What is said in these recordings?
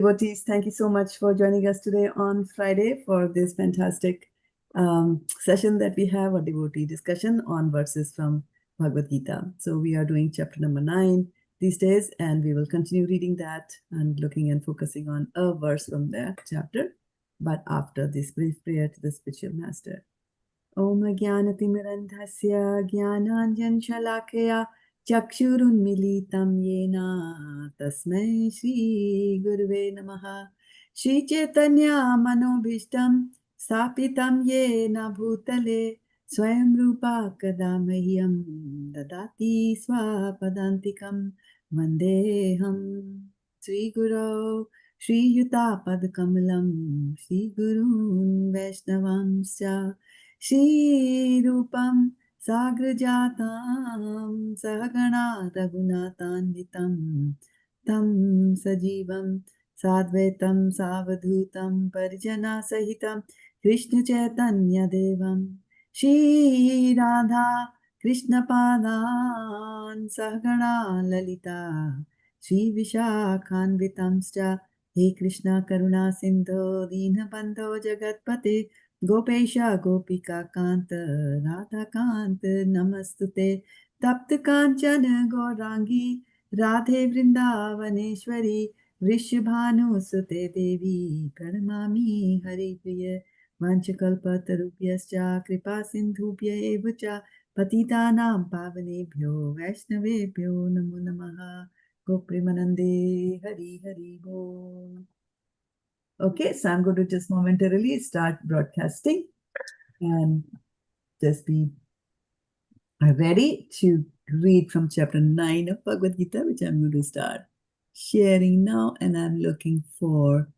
Devotees, thank you so much for joining us today on Friday for this fantastic session that we have, a devotee discussion on verses from Bhagavad-gita. So we are doing chapter number 9 these days, and we will continue reading that and looking and focusing on a verse from that chapter, but after this brief prayer to the spiritual master. Om Jnana-timirandhasya Jnananjan-shalakaya Chakshurunmilitam Yena Tasmai Shri Gurve Namaha Shri Chaitanya Manobhishtam Sapitam Yena Bhutale Swayam Rupa Kadamahyam Dadati Swapadantikam Vandeham Sri Guru Shri Yuta Padkamalam Shri Gurun Vaishnavamsya Shri Rupam Sagrajatam Sahagana Raghunatanvitam Tam Sajivam Sadvaitam Savadhutam Parijana Sahitam Krishna Chaitanya Devam Shri Radha Krishna Padan Sahagana Lalita Shri Vishakhanvitamscha He Krishna Karuna Sindho Dinabandho Jagatpate Gopesha Gopika Kanta Radha Kanta Namastute Tapta Kanchana Gaurangi Radhe Vrindavaneshwari Vrishabhanu Sute Devi Pranamami Hari Priya Vanchakalpatarubhyascha Kripa Sindhubhya Evacha Patitanam Pavanebhyo Vaishnavebhyo Namo Namaha Gopremanande Hari Hari Bol. Okay, so I'm going to just momentarily start broadcasting and just be ready to read from chapter 9 of Bhagavad Gita, which I'm going to start sharing now. And I'm looking for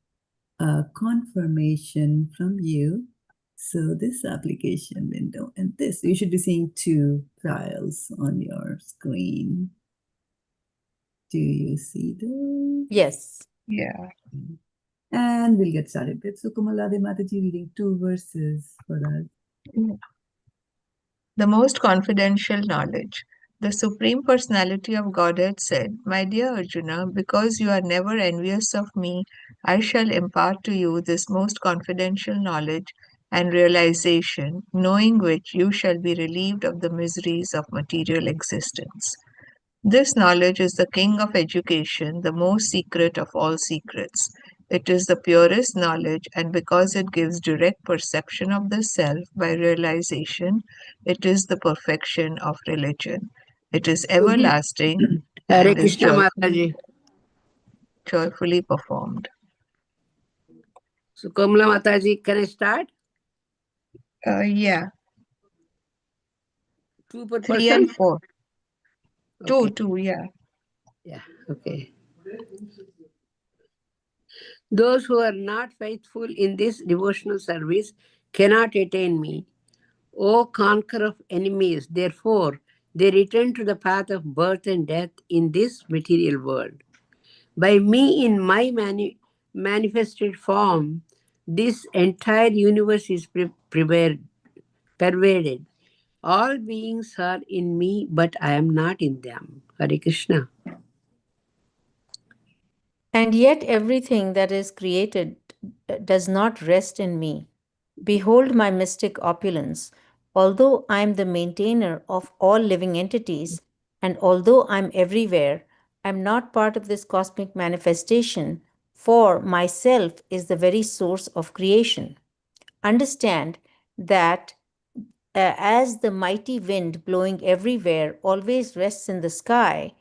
a confirmation from you. So this application window and this, you should be seeing two files on your screen. Do you see those? Yes. Yeah. And we'll get started with Sukamalade Mataji reading 2 verses for us. The most confidential knowledge. The Supreme Personality of Godhead said, My dear Arjuna, because you are never envious of me, I shall impart to you this most confidential knowledge and realization, knowing which you shall be relieved of the miseries of material existence. This knowledge is the king of education, the most secret of all secrets. It is the purest knowledge, and because it gives direct perception of the self by realization, it is the perfection of religion. It is everlasting Hare and is Krishna Mataji. joyfully performed. So Kamala Mataji, can I start? Yeah. 2 per 3 person? and 4. Okay. 2, yeah. Yeah, okay. Those who are not faithful in this devotional service cannot attain me. O conqueror of enemies, therefore, they return to the path of birth and death in this material world. By me, in my manifested form, this entire universe is pervaded. All beings are in me, but I am not in them. Hare Krishna. And yet everything that is created does not rest in me. Behold my mystic opulence. Although I am the maintainer of all living entities, and although I am everywhere, I am not part of this cosmic manifestation, for myself is the very source of creation. Understand that as the mighty wind blowing everywhere always rests in the sky,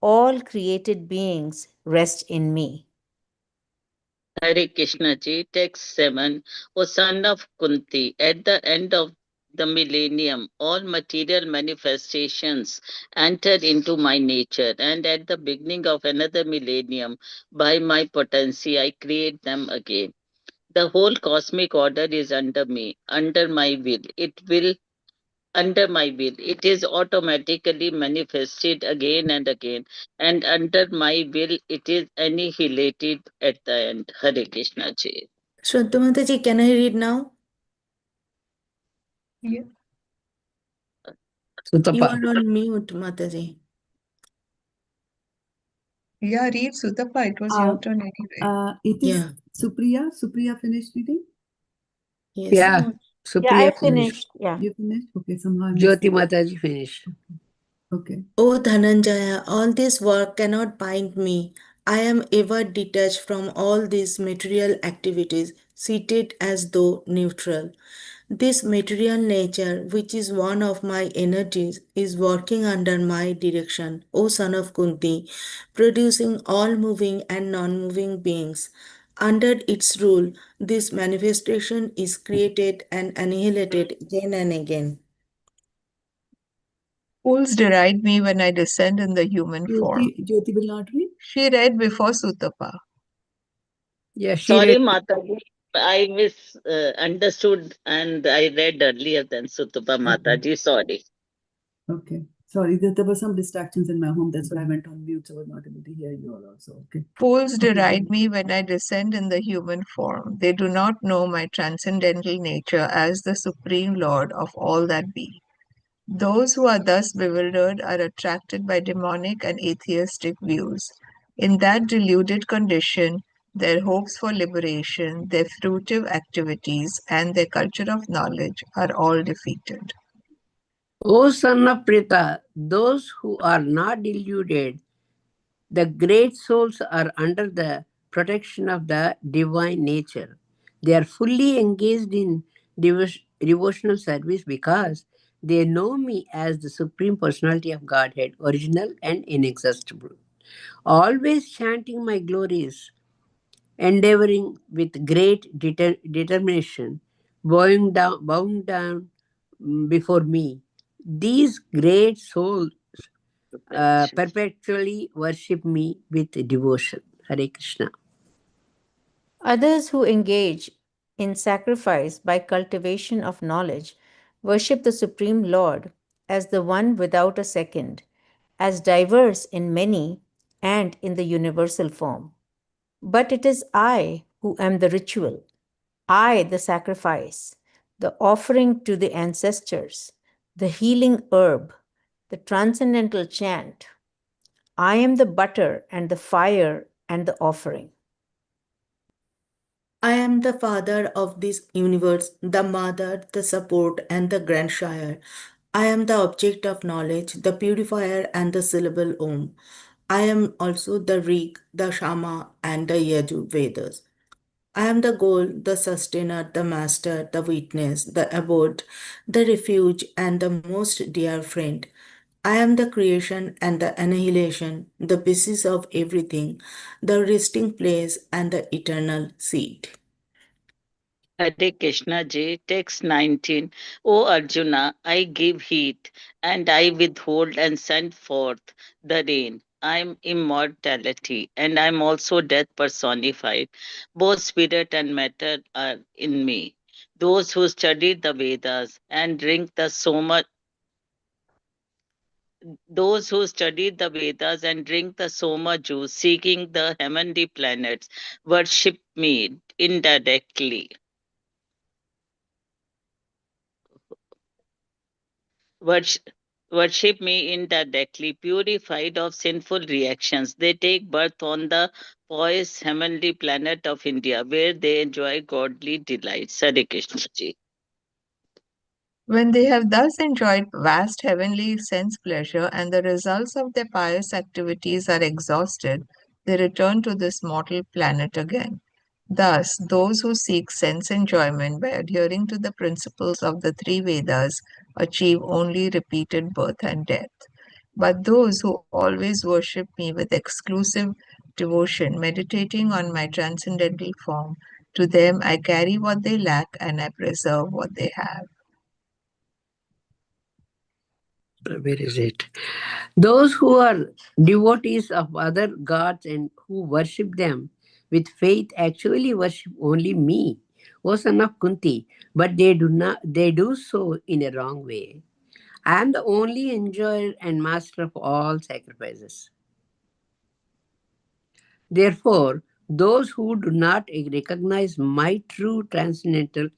all created beings rest in me. Hare Krishna ji, text 7. O son of Kunti, at the end of the millennium, all material manifestations enter into my nature, and at the beginning of another millennium, by my potency, I create them again. The whole cosmic order is under me, under my will. Under my will. It is automatically manifested again and again, and under my will, it is annihilated at the end. Hare Krishna ji. Shraddha Mataji, can I read now? Yeah. You are on mute, Mataji. Yeah, read Sutapa. It was your turn anyway. It is Yeah. Supriya. Supriya finished reading? Yes. Yeah, No, Yeah, I Supriya finished. finished. Yeah. You finished? Okay, somehow I missed Jyoti it. Mataji finished. Okay. O Dhananjaya, all this work cannot bind me. I am ever detached from all these material activities, seated as though neutral. This material nature, which is one of my energies, is working under my direction, O son of Kunti, producing all moving and non moving beings. Under its rule, this manifestation is created and annihilated again and again. fools deride me when I descend in the human form. Jyoti will not read? She read before Sutapa. Yeah, she Sorry, read. Mataji. I misunderstood and I read earlier than Sutupa Mataji. Sorry. Okay. Sorry, there were some distractions in my home. That's why I went on mute, so I was not able to hear you all also. Okay. Fools Okay, deride good. me when I descend in the human form. They do not know my transcendental nature as the Supreme Lord of all that be. Those who are thus bewildered are attracted by demonic and atheistic views. In that deluded condition, their hopes for liberation, their fruitive activities, and their culture of knowledge are all defeated. O son of Prita, those who are not deluded, the great souls are under the protection of the divine nature. They are fully engaged in devotional service because they know me as the Supreme Personality of Godhead, original and inexhaustible. Always chanting my glories, endeavoring with great determination, bowing down before me. These great souls perpetually worship me with devotion. Hare Krishna. Others who engage in sacrifice by cultivation of knowledge worship the Supreme Lord as the one without a second, as diverse in many and in the universal form. But it is I who am the ritual, I the sacrifice, the offering to the ancestors, the healing herb, the transcendental chant. I am the butter and the fire and the offering. I am the father of this universe, the mother, the support, and the grandsire. I am the object of knowledge, the purifier, and the syllable Om. I am also the Rig, the Shama, and the Yajur Vedas. I am the goal, the sustainer, the master, the witness, the abode, the refuge, and the most dear friend. I am the creation and the annihilation, the basis of everything, the resting place, and the eternal seed. Hare Krishna Ji, text 19. O Arjuna, I give heat and I withhold and send forth the rain. I am immortality and I am also death personified. Both spirit and matter are in me. Those who study the Vedas and drink the Soma, those who study the Vedas and drink the Soma juice, seeking the heavenly planets, worship me indirectly. Worship, worship me indirectly, purified of sinful reactions. They take birth on the poised heavenly planet of India, where they enjoy godly delights. Hare Krishna Ji. When they have thus enjoyed vast heavenly sense pleasure and the results of their pious activities are exhausted, they return to this mortal planet again. Thus, those who seek sense enjoyment by adhering to the principles of the three Vedas achieve only repeated birth and death. But those who always worship me with exclusive devotion, meditating on my transcendental form, to them I carry what they lack and I preserve what they have. Where is it? Those who are devotees of other gods and who worship them with faith actually worship only me, O son of Kunti, but they do so in a wrong way. I am the only enjoyer and master of all sacrifices. Therefore, those who do not recognize my true transcendental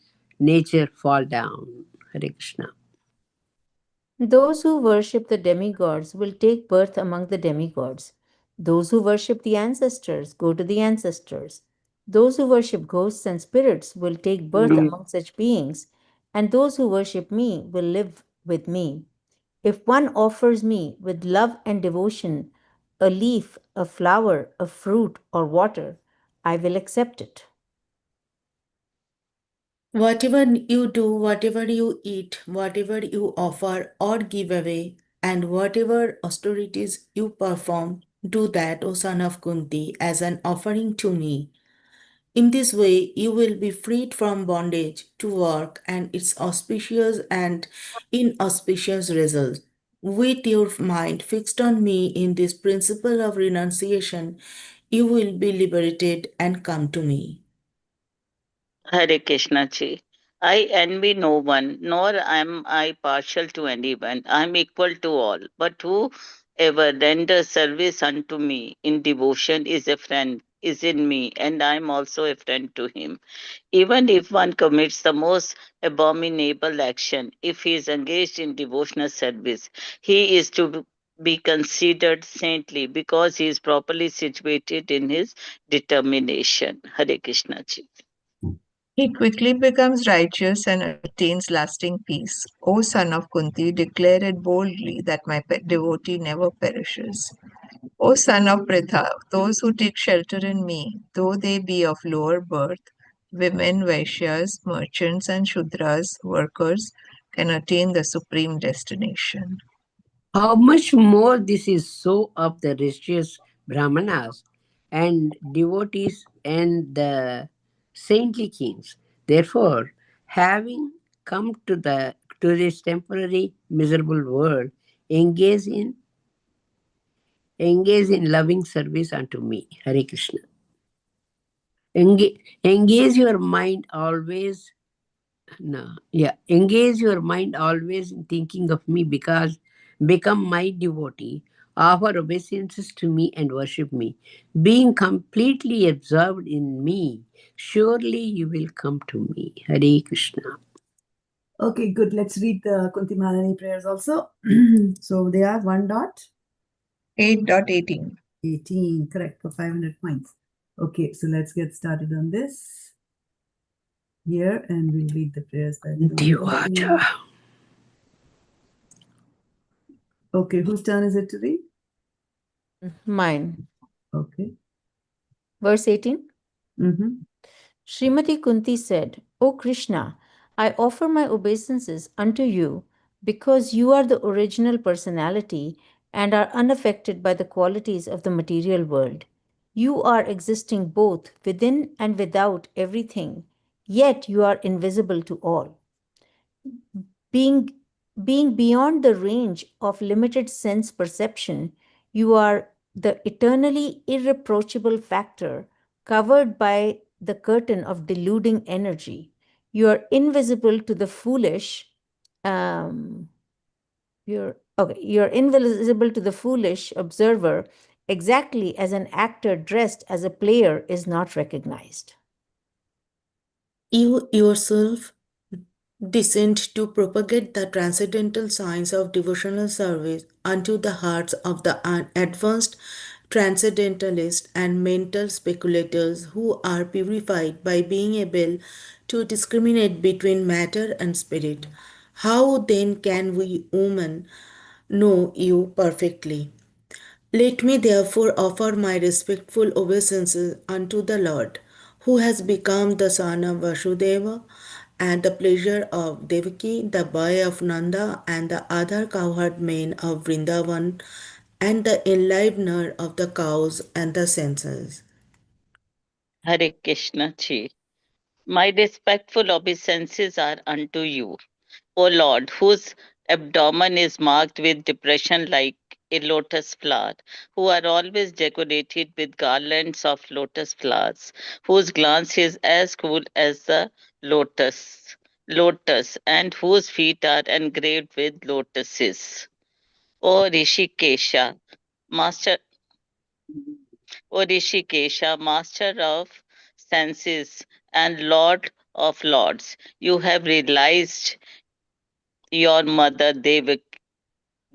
nature fall down. Hare Krishna. Those who worship the demigods will take birth among the demigods. Those who worship the ancestors go to the ancestors. Those who worship ghosts and spirits will take birth among such beings, and those who worship me will live with me. If one offers me with love and devotion a leaf, a flower, a fruit, or water, I will accept it. Whatever you do, whatever you eat, whatever you offer or give away, and whatever austerities you perform, do that, O son of Kunti, as an offering to me. In this way, you will be freed from bondage to work and its auspicious and inauspicious results. With your mind fixed on me in this principle of renunciation, you will be liberated and come to me. Hare Krishna ji. I envy no one, nor am I partial to anyone. I am equal to all. But whoever renders service unto me in devotion is a friend, is in me, and I am also a friend to him. Even if one commits the most abominable action, if he is engaged in devotional service, he is to be considered saintly because he is properly situated in his determination. Hare Krishna ji. He quickly becomes righteous and attains lasting peace. O son of Kunti, declare it boldly that my devotee never perishes. O son of Pritha, those who take shelter in me, though they be of lower birth, women, Vaishyas, merchants, and Shudras, workers, can attain the supreme destination. How much more this is so of the religious brahmanas and devotees and the saintly kings. Therefore, having come to this temporary miserable world, engage in loving service unto me. Hare Krishna. Engage your mind always. No, yeah. Engage your mind always in thinking of me because become my devotee. Offer obeisances to me and worship me. Being completely absorbed in me, surely you will come to me. Hare Krishna. Okay, good. Let's read the Kunti Malini prayers also. So they are 8.18. 1.18, correct, for 500 points. Okay, so let's get started on this here and we'll read the prayers that Diwaja. Okay, whose turn is it to read? Mine. Okay. Verse 18. Mm-hmm. Srimati Kunti said, O Krishna, I offer my obeisances unto you because you are the original personality and are unaffected by the qualities of the material world. You are existing both within and without everything, yet you are invisible to all. Being, being beyond the range of limited sense perception, you are the eternally irreproachable factor covered by the curtain of deluding energy. You are invisible to the foolish. You're invisible to the foolish observer, exactly as an actor dressed as a player is not recognized. You yourself descend to propagate the transcendental science of devotional service unto the hearts of the advanced transcendentalists and mental speculators who are purified by being able to discriminate between matter and spirit. How then can we women know you perfectly? Let me therefore offer my respectful obeisances unto the Lord, who has become the son of Vasudeva, and the pleasure of Devaki, the boy of Nanda, and the other cowherd men of Vrindavan, and the enlivener of the cows and the senses. Hare Krishna ji. My respectful obeisances are unto you, O Lord, whose abdomen is marked with depression like a lotus flower, who are always decorated with garlands of lotus flowers, whose glance is as cool as the lotus, and whose feet are engraved with lotuses. O Rishikesha, master, O Rishikesha, master of senses and Lord of lords, you have realized your mother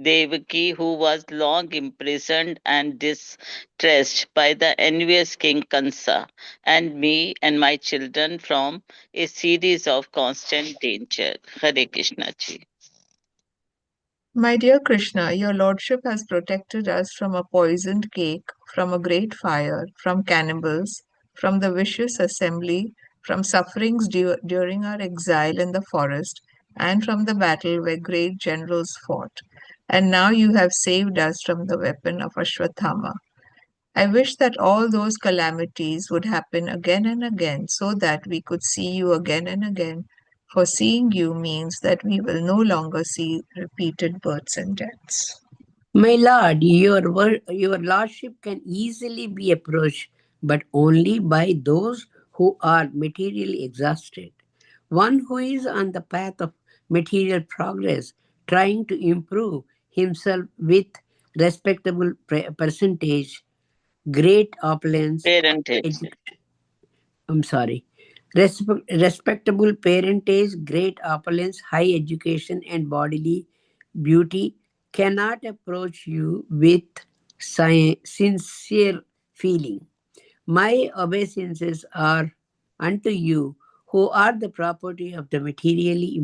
Devaki, who was long imprisoned and distressed by the envious King Kansa, and me and my children from a series of constant danger. Hare Krishna ji. My dear Krishna, your lordship has protected us from a poisoned cake, from a great fire, from cannibals, from the vicious assembly, from sufferings during our exile in the forest, and from the battle where great generals fought. And now you have saved us from the weapon of Ashwatthama. I wish that all those calamities would happen again and again so that we could see you again and again, for seeing you means that we will no longer see repeated births and deaths. My lord, your lordship can easily be approached, but only by those who are materially exhausted. One who is on the path of material progress, trying to improve himself with respectable percentage, great opulence, Parentage. I'm sorry. Respectable parentage, great opulence, high education, and bodily beauty cannot approach you with sincere feeling. My obeisances are unto you, who are the property of the materially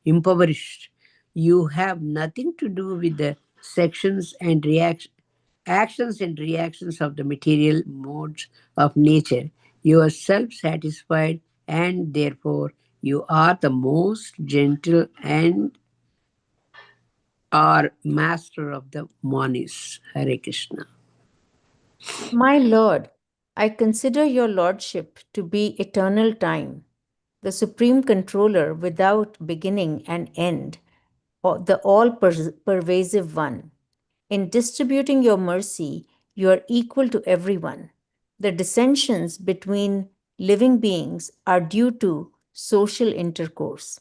impoverished. You have nothing to do with the actions and reactions of the material modes of nature. You are self satisfied, and therefore you are the most gentle and are master of the monis. Hare Krishna. My lord, I consider your lordship to be eternal time, the supreme controller without beginning and end, the all pervasive one. In distributing your mercy, you are equal to everyone. The dissensions between living beings are due to social intercourse.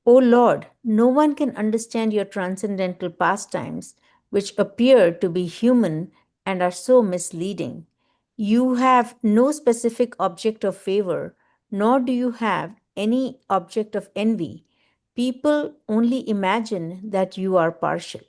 O Lord, no one can understand your transcendental pastimes, which appear to be human and are so misleading. You have no specific object of favor, nor do you have any object of envy. People only imagine that you are partial.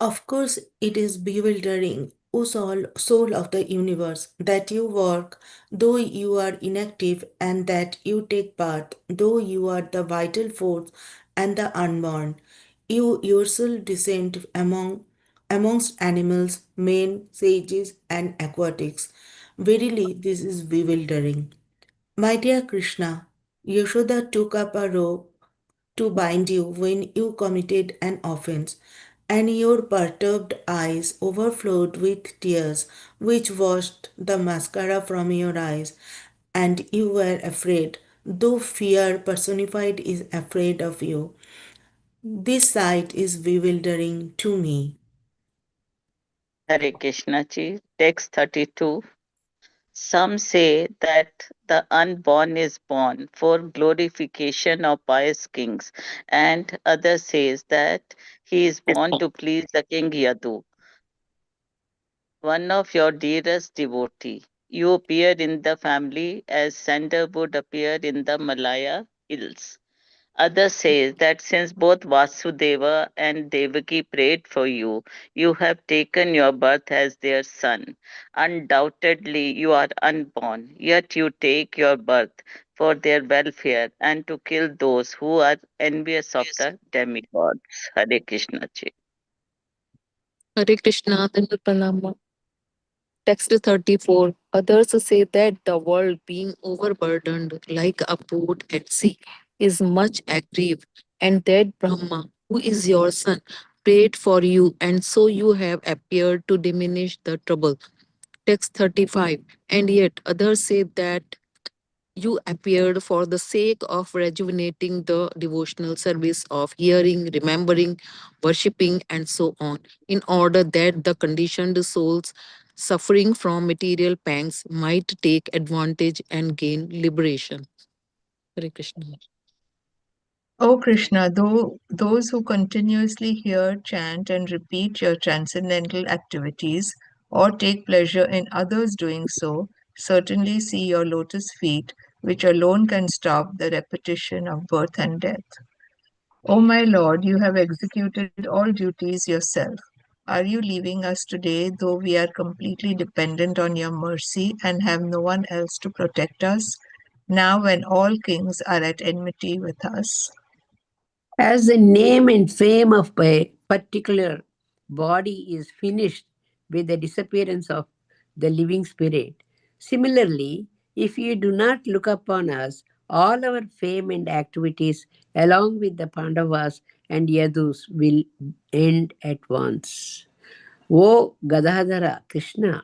Of course, it is bewildering, O soul of the universe, that you work, though you are inactive, and that you take part, though you are the vital force and the unborn. You yourself descend amongst animals, men, sages, and aquatics. Verily, this is bewildering. My dear Krishna, Yashoda took up a rope to bind you when you committed an offense, and your perturbed eyes overflowed with tears, which washed the mascara from your eyes, and you were afraid, though fear personified is afraid of you. This sight is bewildering to me. Hare Krishna ji. Text 32. Some say that the unborn is born for glorification of pious kings, and others says that he is born to please the king Yadu, one of your dearest devotee. You appear in the family as Sander would appear in the Malaya hills. Others say that since both Vasudeva and Devaki prayed for you, you have taken your birth as their son. Undoubtedly, you are unborn, yet you take your birth for their welfare and to kill those who are envious of the demigods. Hare Krishna ji. Hare Krishna, Tanda Pranama. Text 34. Others say that the world being overburdened like a boat at sea is much aggrieved, and that Brahma, who is your son, prayed for you, and so you have appeared to diminish the trouble. Text 35. And yet others say that you appeared for the sake of rejuvenating the devotional service of hearing, remembering, worshipping, and so on, in order that the conditioned souls suffering from material pangs might take advantage and gain liberation. Hare Krishna. O Krishna, though those who continuously hear, chant, and repeat your transcendental activities, or take pleasure in others doing so, certainly see your lotus feet, which alone can stop the repetition of birth and death. O my Lord, you have executed all duties yourself. Are you leaving us today, though we are completely dependent on your mercy and have no one else to protect us, now when all kings are at enmity with us? As the name and fame of a particular body is finished with the disappearance of the living spirit, similarly, if you do not look upon us, all our fame and activities, along with the Pandavas and Yadus, will end at once. O Gadadhara Krishna,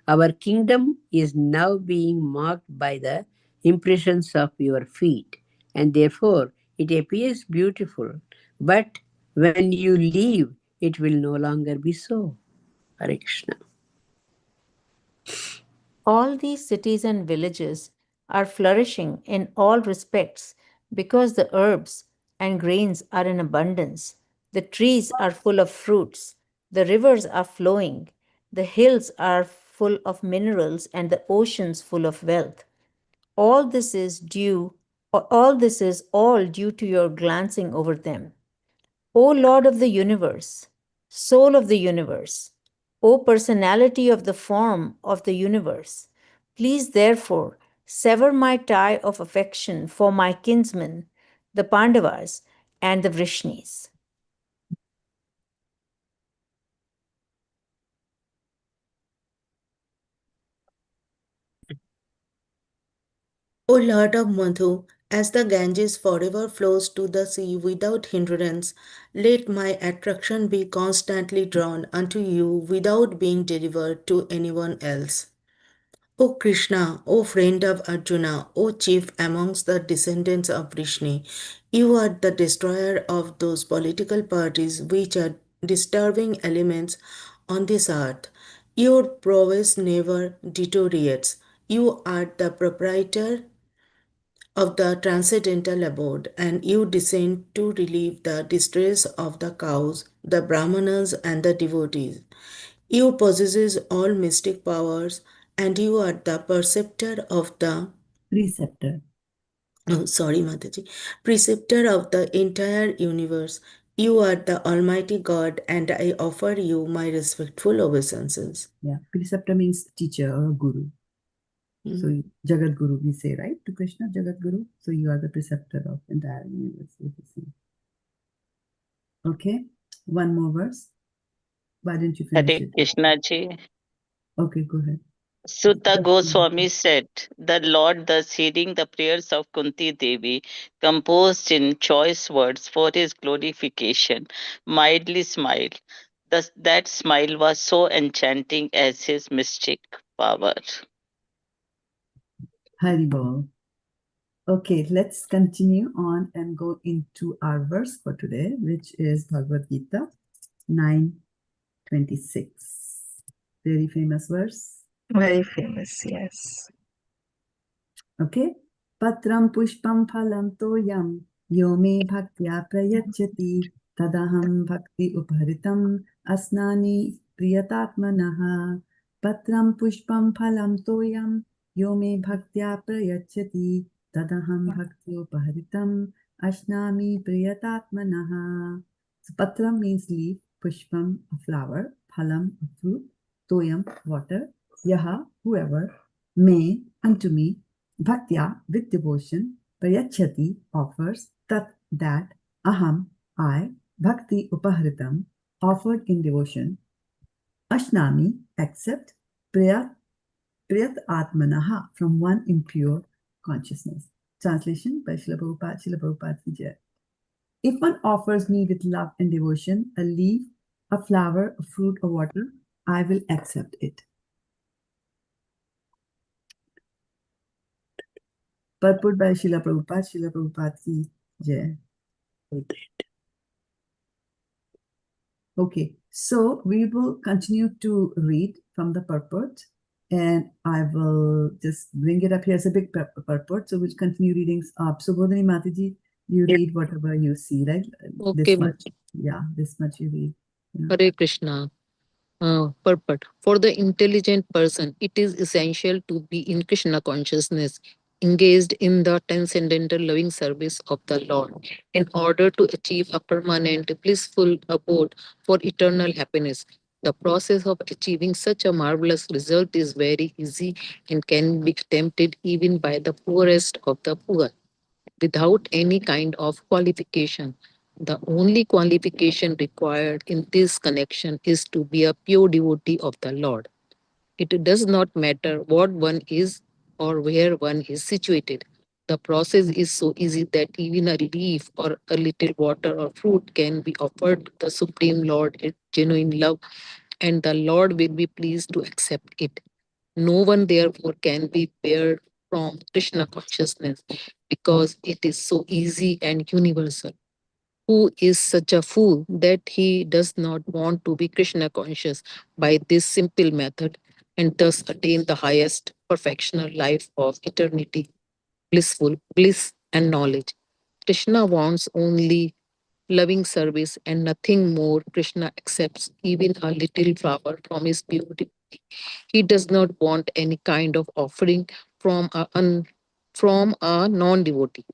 our kingdom is now being marked by the impressions of your feet, and therefore it appears beautiful. But when you leave, it will no longer be so. Hare Krishna. All these cities and villages are flourishing in all respects because the herbs and grains are in abundance. The trees are full of fruits, the rivers are flowing, the hills are full of minerals, and the oceans full of wealth. All this is all due to your glancing over them. O Lord of the universe, soul of the universe, O personality of the form of the universe, please therefore sever my tie of affection for my kinsmen, the Pandavas and the Vrishnis. O Lord of Madhu, as the Ganges forever flows to the sea without hindrance, let my attraction be constantly drawn unto you without being delivered to anyone else. O Krishna, O friend of Arjuna, O chief amongst the descendants of Vrishni, you are the destroyer of those political parties which are disturbing elements on this earth. Your prowess never deteriorates. You are the proprietor of the transcendental abode, and you descend to relieve the distress of the cows, the brahmanas, and the devotees. You possesses all mystic powers, and you are the preceptor of the Preceptor. Mataji, preceptor of the entire universe. You are the Almighty God, and I offer you my respectful obeisances. Yeah, preceptor means teacher or guru. So Jagat Guru, we say, right, to Krishna, Jagat Guru. So you are the preceptor of entire universe. Okay, one more verse. Why didn't you finish Hare it? Krishna ji. Okay, go ahead. Sutta Goswami said, the Lord, thus hearing the prayers of Kunti Devi, composed in choice words for his glorification, mildly smiled. Thus, that smile was so enchanting as his mystic power. Haribol. Okay, let's continue on and go into our verse for today, which is Bhagavad-gita 9:26. Very famous verse. Very famous, yes. Okay. Patram puṣpaṁ phalam toyam yo me bhaktya prayacchati tadaham bhakti-upahṛtam aśnāmi prayatātmanaḥ. Patram puṣpaṁ phalam toyam yo me bhaktya prayacchati tadaham bhakti-upahṛtam aśnāmi prayatātmanaḥ. So patram means leaf, puṣpam a flower, phalam a fruit, toyam water, yaha whoever, me unto me, bhaktya with devotion, prayacchati offers, that, aham I, bhakti-upahṛtam offered in devotion, aśnāmi accept, prayatātmanaḥ from one impure consciousness. Translation by Srila Prabhupada ki Jai. If one offers me with love and devotion a leaf, a flower, a fruit, or water, I will accept it. Purport by Srila Prabhupada ki Jai. Okay, so we will continue to read from the purport, and I will just bring it up here as a big purport. So we'll continue reading. So Bodhini Mataji, you read whatever you see, right? Okay, This much. Yeah, this much you read. Yeah. Hare Krishna. Purport. For the intelligent person, it is essential to be in Krishna consciousness. engaged in the transcendental loving service of the Lord in order to achieve a permanent, blissful abode for eternal happiness. The process of achieving such a marvelous result is very easy and can be attempted even by the poorest of the poor without any kind of qualification. The only qualification required in this connection is to be a pure devotee of the Lord. It does not matter what one is or where one is situated. The process is so easy that even a leaf or a little water or fruit can be offered to the Supreme Lord in genuine love, and the Lord will be pleased to accept it. No one, therefore, can be spared from Krishna consciousness because it is so easy and universal. Who is such a fool that he does not want to be Krishna conscious by this simple method and thus attain the highest perfectional life of eternity, blissful bliss and knowledge? Krishna wants only loving service and nothing more. Krishna accepts even a little flower from his beauty. He does not want any kind of offering from a non-devotee.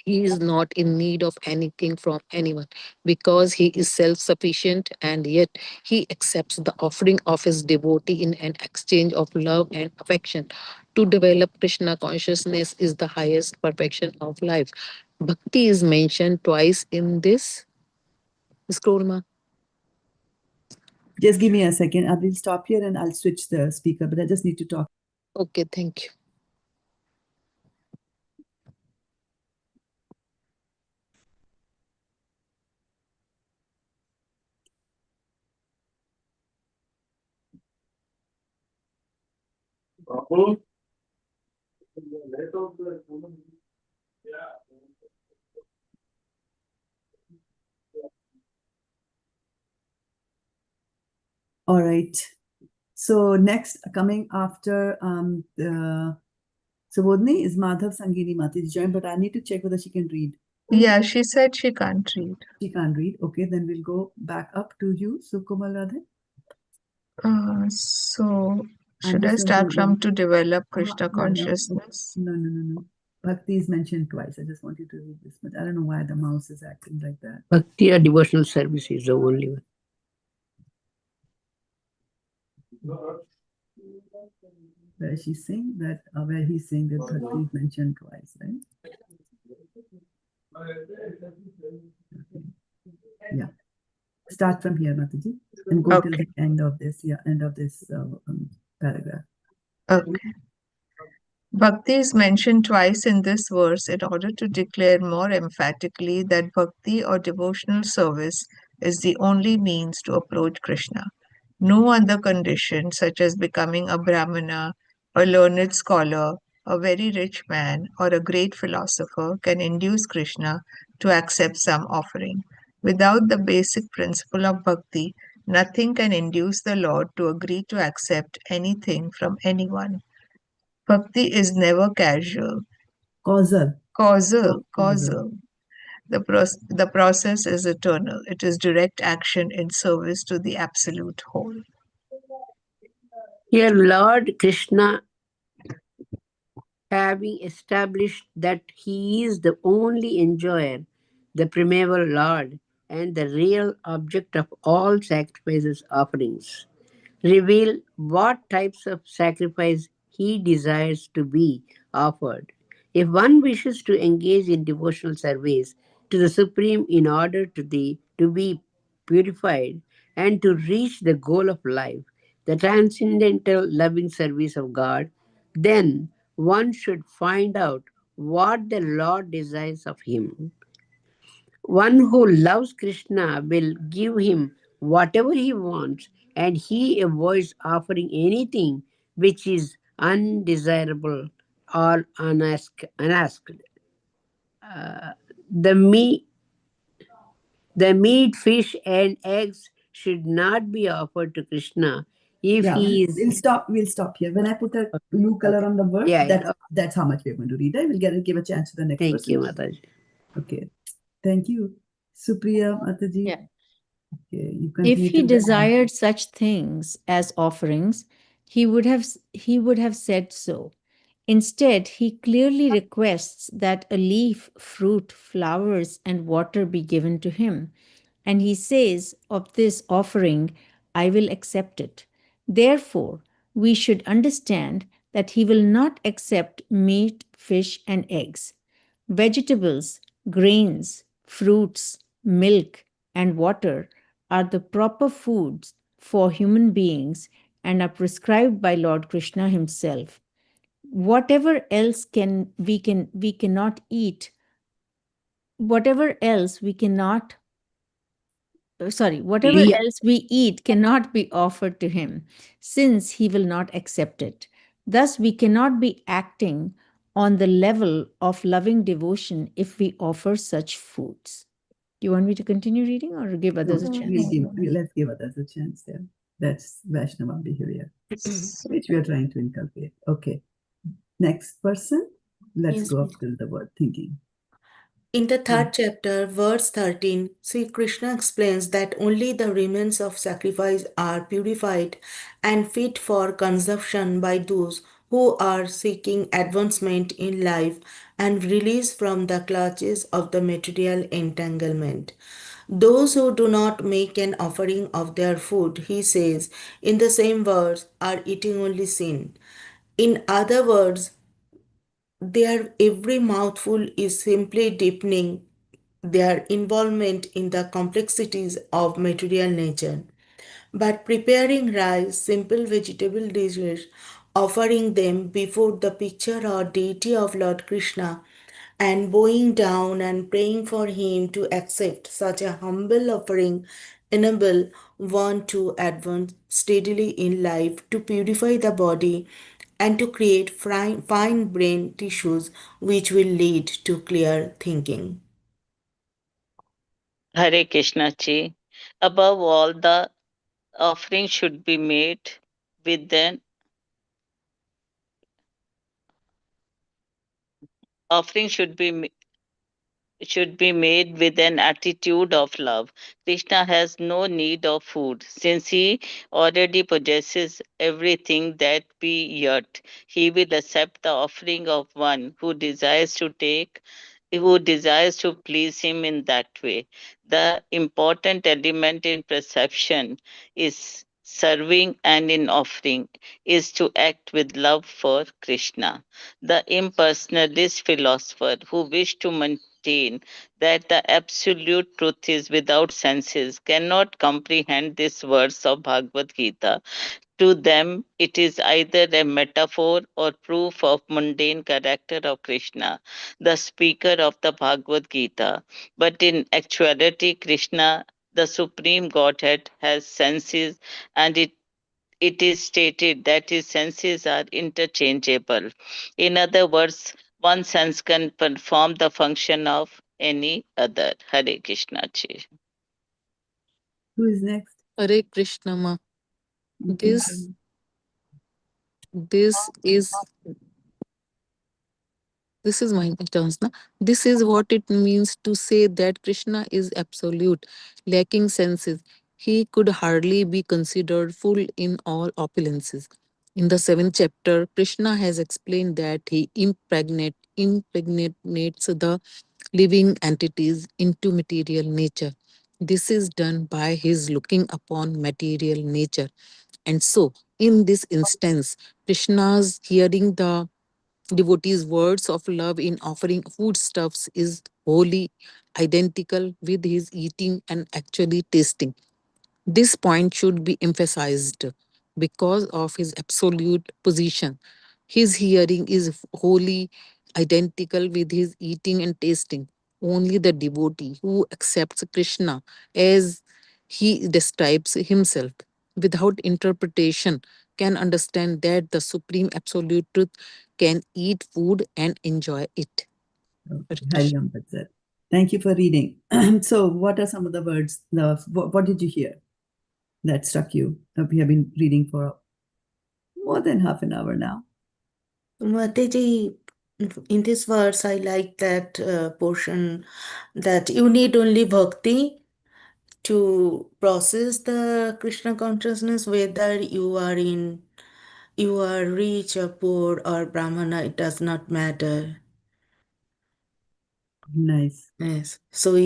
He is not in need of anything from anyone because he is self sufficient, and yet he accepts the offering of his devotee in an exchange of love and affection. To develop Krishna consciousness is the highest perfection of life. Bhakti is mentioned twice in this scroll. Ma. Just give me a second. I will stop here and I'll switch the speaker, but I just need to talk. Okay, thank you. All right. So next, coming after the Subodhini is Madhav Sangini Mati joined, but I need to check whether she can read. Yeah, she said she can't read. She can't read. Okay, then we'll go back up to you, Sukomal Radhe. So should I just going start to from read. to develop No, Krishna no. consciousness? No. Bhakti is mentioned twice. I just want you to read this, but I don't know why the mouse is acting like that. Bhakti devotional service is the only one. Where she's saying that, where he's saying that Bhakti is mentioned twice, right? Okay. Yeah. Start from here, Mataji, and go till the end of this. Yeah, end of this paragraph. Okay. Bhakti is mentioned twice in this verse in order to declare more emphatically that bhakti or devotional service is the only means to approach Krishna. No other condition, such as becoming a brahmana, a learned scholar, a very rich man, or a great philosopher, can induce Krishna to accept some offering. Without the basic principle of bhakti, nothing can induce the Lord to agree to accept anything from anyone. Bhakti is never casual. Causal. The process is eternal. It is direct action in service to the absolute whole. Here, Lord Krishna, having established that he is the only enjoyer, the primeval Lord, and the real object of all sacrifices offerings, reveal what types of sacrifice he desires to be offered. If one wishes to engage in devotional service to the Supreme in order to be purified and to reach the goal of life, the transcendental loving service of God, then one should find out what the Lord desires of him. One who loves Krishna will give him whatever he wants, and he avoids offering anything which is undesirable or unasked. The meat, fish, and eggs should not be offered to Krishna if he is. We'll stop here. When I put a blue color on the word, that's how much we're going to read. Right? We'll give a chance to the next person. Thank you, Mataji. Okay. Thank you. Supriya, Mataji. Yeah. Okay, you if he desired such things as offerings, he would have said so. Instead, he clearly requests that a leaf, fruit, flowers, and water be given to him. And he says, of this offering, I will accept it. Therefore, we should understand that he will not accept meat, fish, and eggs. Vegetables, grains, fruits, milk, and water are the proper foods for human beings and are prescribed by Lord Krishna himself. Whatever else we cannot eat, whatever else we cannot whatever Yeah. else we eat cannot be offered to him, since he will not accept it. Thus, we cannot be acting on the level of loving devotion if we offer such foods. Do you want me to continue reading or give others a No, chance? let's give others a chance there. That's Vaishnava behavior, which we are trying to inculcate. Okay. Next person. Let's Yes, go ma'am. up till the word thinking. In the third chapter, verse 13, Sri Krishna explains that only the remains of sacrifice are purified and fit for consumption by those who are seeking advancement in life and release from the clutches of the material entanglement. Those who do not make an offering of their food, he says, in the same verse, are eating only sin. In other words, their every mouthful is simply deepening their involvement in the complexities of material nature. But preparing rice, simple vegetable dishes, offering them before the picture or deity of Lord Krishna, and bowing down and praying for him to accept such a humble offering enable one to advance steadily in life, to purify the body, and to create fine brain tissues which will lead to clear thinking. Hare Krishna Ji. Above all, the offering should be made with an offering should be made with an attitude of love. Krishna has no need of food since he already possesses everything that be yet. He will accept the offering of one who desires to please him in that way. The important element in perception is serving and in offering is to act with love for Krishna. The impersonalist philosopher who wished to maintain that the absolute truth is without senses cannot comprehend this verse of Bhagavad Gita. To them, it is either a metaphor or proof of mundane character of Krishna, the speaker of the Bhagavad Gita. But in actuality, Krishna, the Supreme Godhead, has senses, and it is stated that his senses are interchangeable. In other words, one sense can perform the function of any other. Hare Krishna Ji. Who is next? Hare Krishna ma. Okay. This is this is my turns na. This is what it means to say that Krishna is absolute, lacking senses. He could hardly be considered full in all opulences. In the seventh chapter, Krishna has explained that he impregnates the living entities into material nature. This is done by his looking upon material nature. And so, in this instance, Krishna's hearing the devotees' words of love in offering foodstuffs is wholly identical with his eating and actually tasting. This point should be emphasized because of his absolute position. His hearing is wholly identical with his eating and tasting. Only the devotee who accepts Krishna as he describes himself without interpretation can understand that the supreme absolute truth can eat food and enjoy it. Okay. Hariam Bhatsar. Thank you for reading. So, what are some of the words? What did you hear that struck you? We have been reading for more than half an hour now. Mateji, in this verse, I like that portion that you need only bhakti to process the Krishna consciousness, whether you are in you are rich or poor or Brahmana, it does not matter. Nice. Yes. So,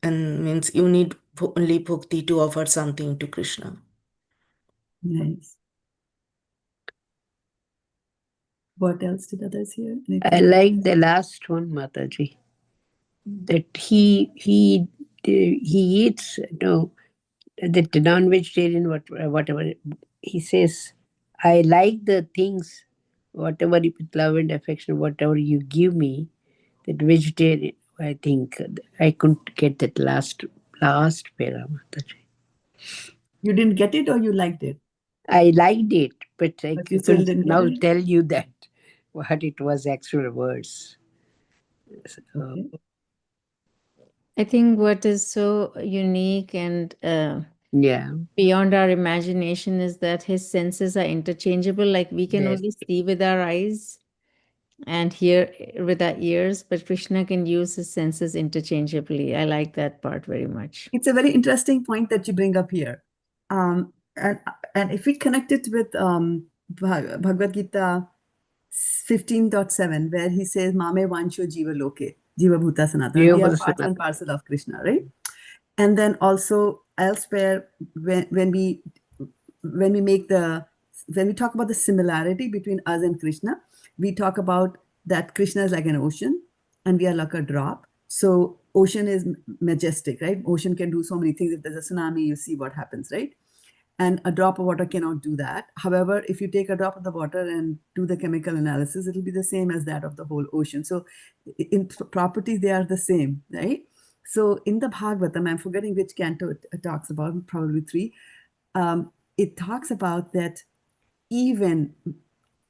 and means you need only bhakti to offer something to Krishna. Nice. What else did others hear? I like the last one, Mataji. That he eats the non-vegetarian whatever he says. I like the things, whatever with love and affection, whatever you give me. That vegetarian, I think I couldn't get that last para, Mataji. You didn't get it, or you liked it? I liked it, but I But you still couldn't didn't get now it? tell you that what it was actual words. So, Okay. I think what is so unique and yeah. beyond our imagination is that his senses are interchangeable. Like we can Yes. only see with our eyes and hear with our ears, but Krishna can use his senses interchangeably. I like that part very much. It's a very interesting point that you bring up here. And if we connect it with Bhagavad-gita 15.7, where he says, Mame Vansho Jiva Loke, Jiva Bhuta Sanatana. We are part and parcel of Krishna, right? And then also elsewhere, when we talk about the similarity between us and Krishna, we talk about that Krishna is like an ocean and we are like a drop. So ocean is majestic, right? Ocean can do so many things. If there's a tsunami, you see what happens, right? And a drop of water cannot do that. However, if you take a drop of the water and do the chemical analysis, it'll be the same as that of the whole ocean. So in properties, they are the same, right? So in the Bhagavatam, I'm forgetting which canto it talks about, probably 3. It talks about that even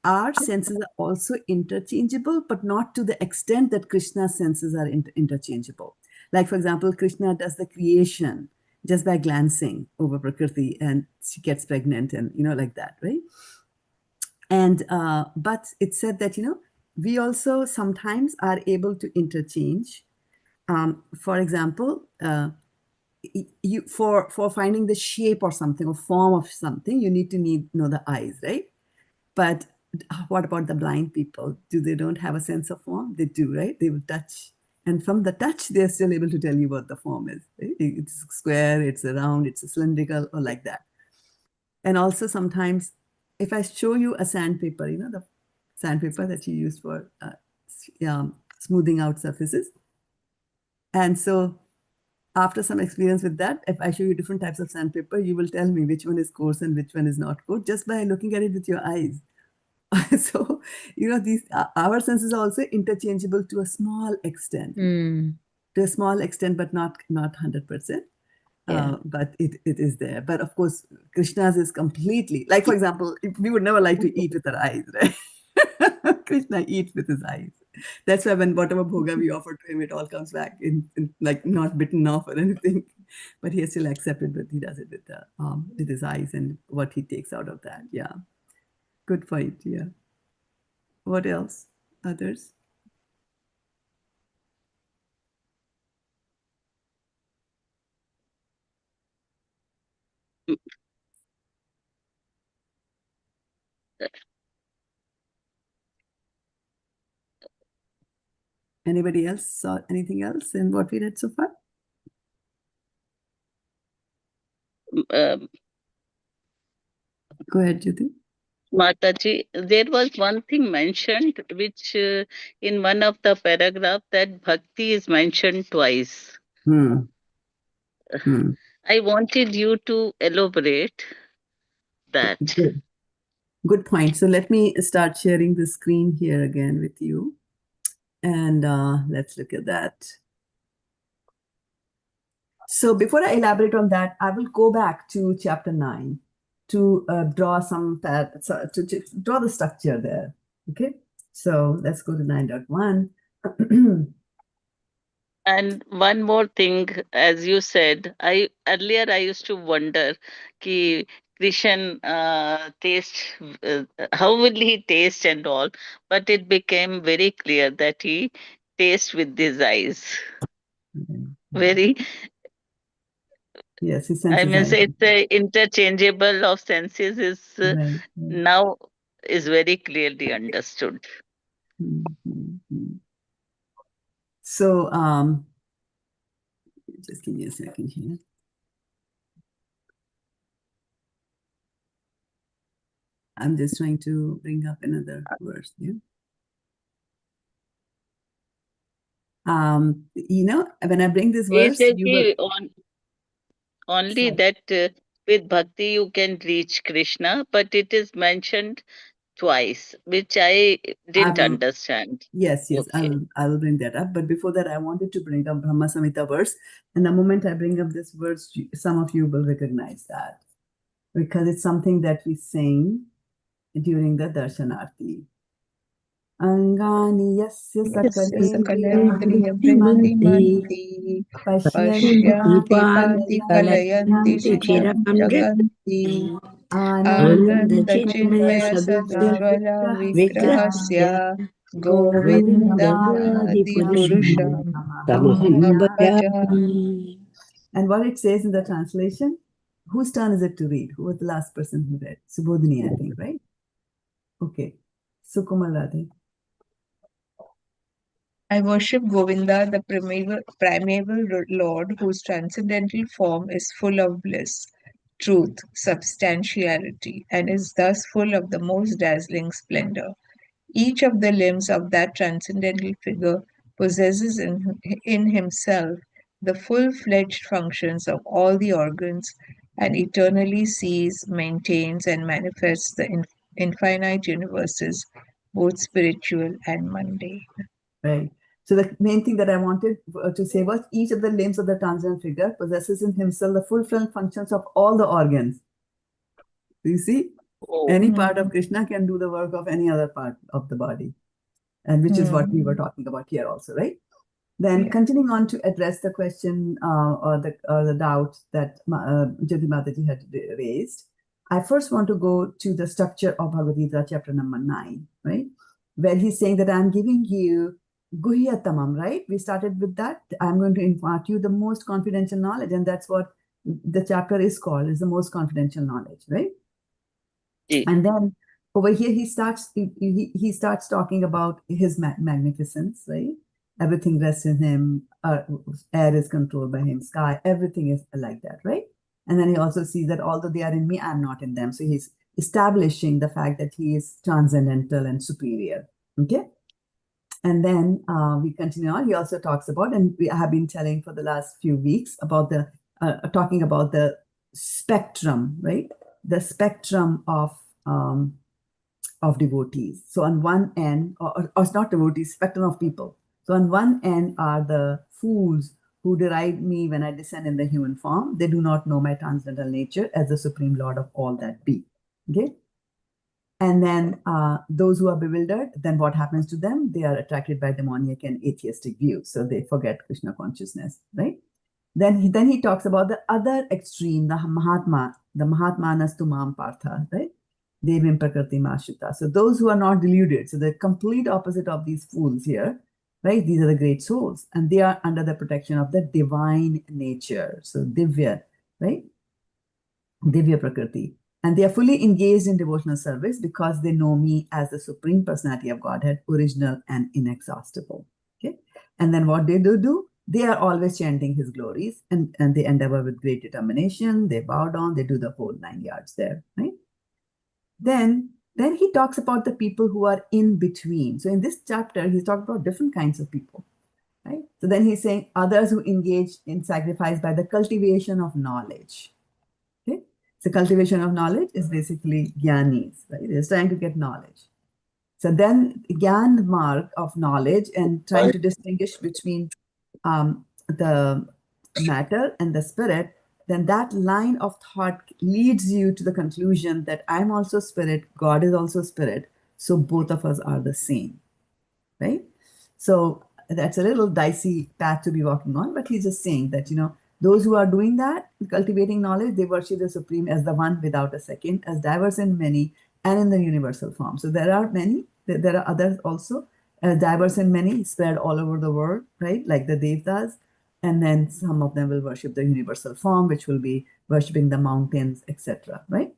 our senses are also interchangeable, but not to the extent that Krishna's senses are interchangeable. Like, for example, Krishna does the creation just by glancing over Prakriti and she gets pregnant and, like that, right? And, but it said that, we also sometimes are able to interchange. For example, for finding the shape or something or form of something, you need to know the eyes, right? But what about the blind people? They don't have a sense of form? They do, right? They will touch. And from the touch, they're still able to tell you what the form is. Right? It's square, it's a round, it's a cylindrical, or like that. And also sometimes, if I show you a sandpaper, the sandpaper that you use for smoothing out surfaces. And so after some experience with that, if I show you different types of sandpaper, you will tell me which one is coarse and which one is not coarse just by looking at it with your eyes. So, these our senses are also interchangeable to a small extent. To a small extent, but not 100%. But it is there. But of course, Krishna's is completely, like, for example, we would never like to eat with our eyes, right? Krishna eats with his eyes. That's why when whatever bhoga we offer to him, it all comes back in like not bitten off or anything. But he has still accepted, but he does it with his eyes and what he takes out of that. Yeah. Good point. Yeah. What else? Others? Anybody else saw anything else in what we read so far? Go ahead, Jyoti. Mataji, there was one thing mentioned which in one of the paragraph that bhakti is mentioned twice. I wanted you to elaborate that. Good point. So let me start sharing the screen here again with you. And let's look at that. So before I elaborate on that, I will go back to chapter 9 to draw to draw the structure there. Okay. So let's go to 9.1. And one more thing, as you said, earlier I used to wonder ki Krishan taste, how will he taste and all, but it became very clear that he tastes with his eyes. Very, yes, his I senses mean, are it's interchangeable of senses is right. now is very clearly understood. So, just give me a second here. I'm just trying to bring up another verse here. When I bring this verse, you will... Only that with bhakti you can reach Krishna, but it is mentioned twice, which I didn't understand. Yes, okay. I will bring that up. But before that, I wanted to bring up Brahma Samhita verse. And the moment I bring up this verse, some of you will recognize that, because it's something that we sing during the Darshanarti. Angani yasya sakalendriyamanti Pashyanti palayanti jaganti Ananda chinmaya sadujjvala vigrahasya Govindadi purusham tamaham bhajami. And what it says in the translation, whose turn is it to read? Who was the last person who read? Subodhini, I think, right? Okay. Sukumal Radhe. I worship Govinda, the primeval Lord, whose transcendental form is full of bliss, truth, substantiality, and is thus full of the most dazzling splendor. Each of the limbs of that transcendental figure possesses in himself the full-fledged functions of all the organs and eternally sees, maintains, and manifests the infinite universes, both spiritual and mundane. Right. So the main thing that I wanted to say was each of the limbs of the transcendental figure possesses in himself the full-fledged functions of all the organs. Do you see? Any part of Krishna can do the work of any other part of the body, and which is what we were talking about here also, right? Then continuing on to address the question or the doubt that Jyoti Mataji had raised, I first want to go to the structure of Bhagavad-gita, chapter number 9, right? Where he's saying that I'm giving you guhyatamam, right? We started with that. I'm going to impart you the most confidential knowledge, and that's what the chapter is called, is the most confidential knowledge, right? And then over here he starts talking about his magnificence, right? Everything rests in him, air is controlled by him, sky, everything is like that, right? And then he also sees that although they are in me, I'm not in them. So he's establishing the fact that he is transcendental and superior, okay? And then we continue on. He also talks about, and we have been telling for the last few weeks about talking about the spectrum, right? The spectrum of devotees. So on one end, or it's not devotees, spectrum of people. So on one end are the fools who deride me when I descend in the human form. They do not know my transcendental nature as the supreme Lord of all that be. Okay. And then those who are bewildered, then what happens to them? They are attracted by demoniac and atheistic views. So they forget Krishna consciousness, right? Then he talks about the other extreme, the Mahatmanas tu mam partha, right? Devim prakriti mashrita. So those who are not deluded, so the complete opposite of these fools here, right? These are the great souls, and they are under the protection of the divine nature. So divya, right? Divya prakriti. And they are fully engaged in devotional service because they know me as the Supreme Personality of Godhead, original and inexhaustible. Okay. And then what they do? They are always chanting his glories, and they endeavor with great determination. They bow down, they do the whole 9 yards there, right? Then he talks about the people who are in between. So in this chapter, he's talking about different kinds of people, right? So then he's saying others who engage in sacrifice by the cultivation of knowledge. Okay. So cultivation of knowledge is basically jnanis, right? They're trying to get knowledge. So then jnana mark of knowledge and trying to distinguish between the matter and the spirit, then that line of thought leads you to the conclusion that I'm also spirit, God is also spirit, so both of us are the same, right? So that's a little dicey path to be walking on, but he's just saying that, those who are doing that, cultivating knowledge, they worship the Supreme as the one without a second, as diverse in many, and in the universal form. So there are many, there are others also, as diverse in many, spread all over the world, right? Like the Devtas. And then some of them will worship the universal form, which will be worshiping the mountains, etc., right?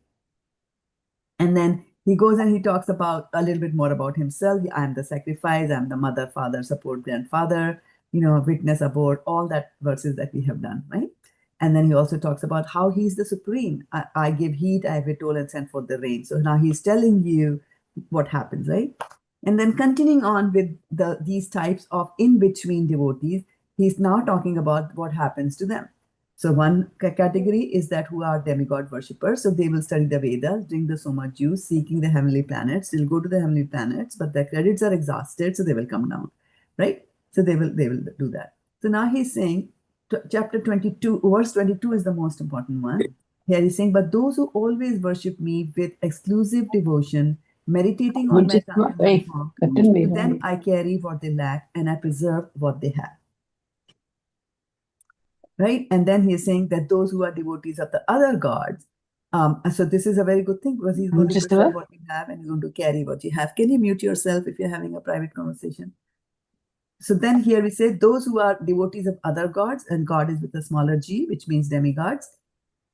And then he goes and he talks about a little bit more about himself. I'm the sacrifice, I'm the mother, father, support, grandfather, witness, abort, all that verses that we have done, right? And then he also talks about how he's the supreme. I give heat, I withhold and send forth the rain. So now he's telling you what happens, right? And then continuing on with these types of in-between devotees, he's now talking about what happens to them. So one category is that who are demigod worshippers. So they will study the Vedas, drink the Soma juice, seeking the heavenly planets. They'll go to the heavenly planets, but their credits are exhausted, so they will come down, right? So they will do that. So now he's saying, chapter 22, verse 22 is the most important one. Here he's saying, but those who always worship me with exclusive devotion, meditating on my transcendental form, to them I carry what they lack and I preserve what they have. Right? And then he is saying that those who are devotees of the other gods, so this is a very good thing because he's going to preserve what you have and he's going to carry what you have. Can you mute yourself if you're having a private conversation? So then here we say those who are devotees of other gods, and God is with a smaller g, which means demigods,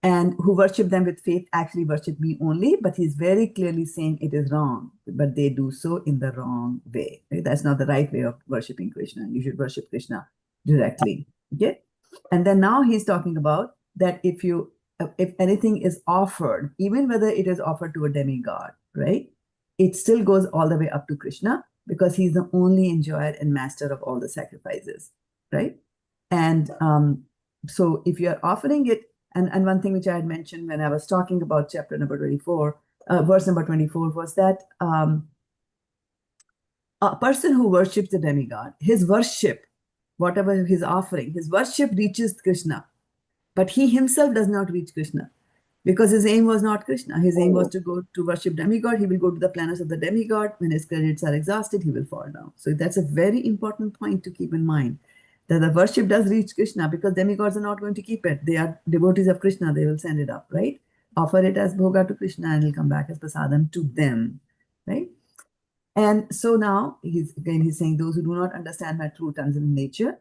and who worship them with faith actually worship me only, but he's very clearly saying it is wrong, but they do so in the wrong way. Right? That's not the right way of worshiping Krishna. You should worship Krishna directly. Okay? And then now he's talking about that if anything is offered, even whether it is offered to a demigod, right? It still goes all the way up to Krishna because he's the only enjoyer and master of all the sacrifices, right? And so if you're offering it, and one thing which I had mentioned when I was talking about chapter number 24, verse number 24 was that a person who worships the demigod, his worship, whatever his offering, his worship reaches Krishna, but he himself does not reach Krishna because his aim was not Krishna. His aim was to go to worship demigod. He will go to the planets of the demigod. When his credits are exhausted, he will fall down. So that's a very important point to keep in mind, that the worship does reach Krishna because demigods are not going to keep it. They are devotees of Krishna. They will send it up, right? Offer it as bhoga to Krishna and it'll come back as prasadam to them, right? And so now he's saying those who do not understand my true transcendental nature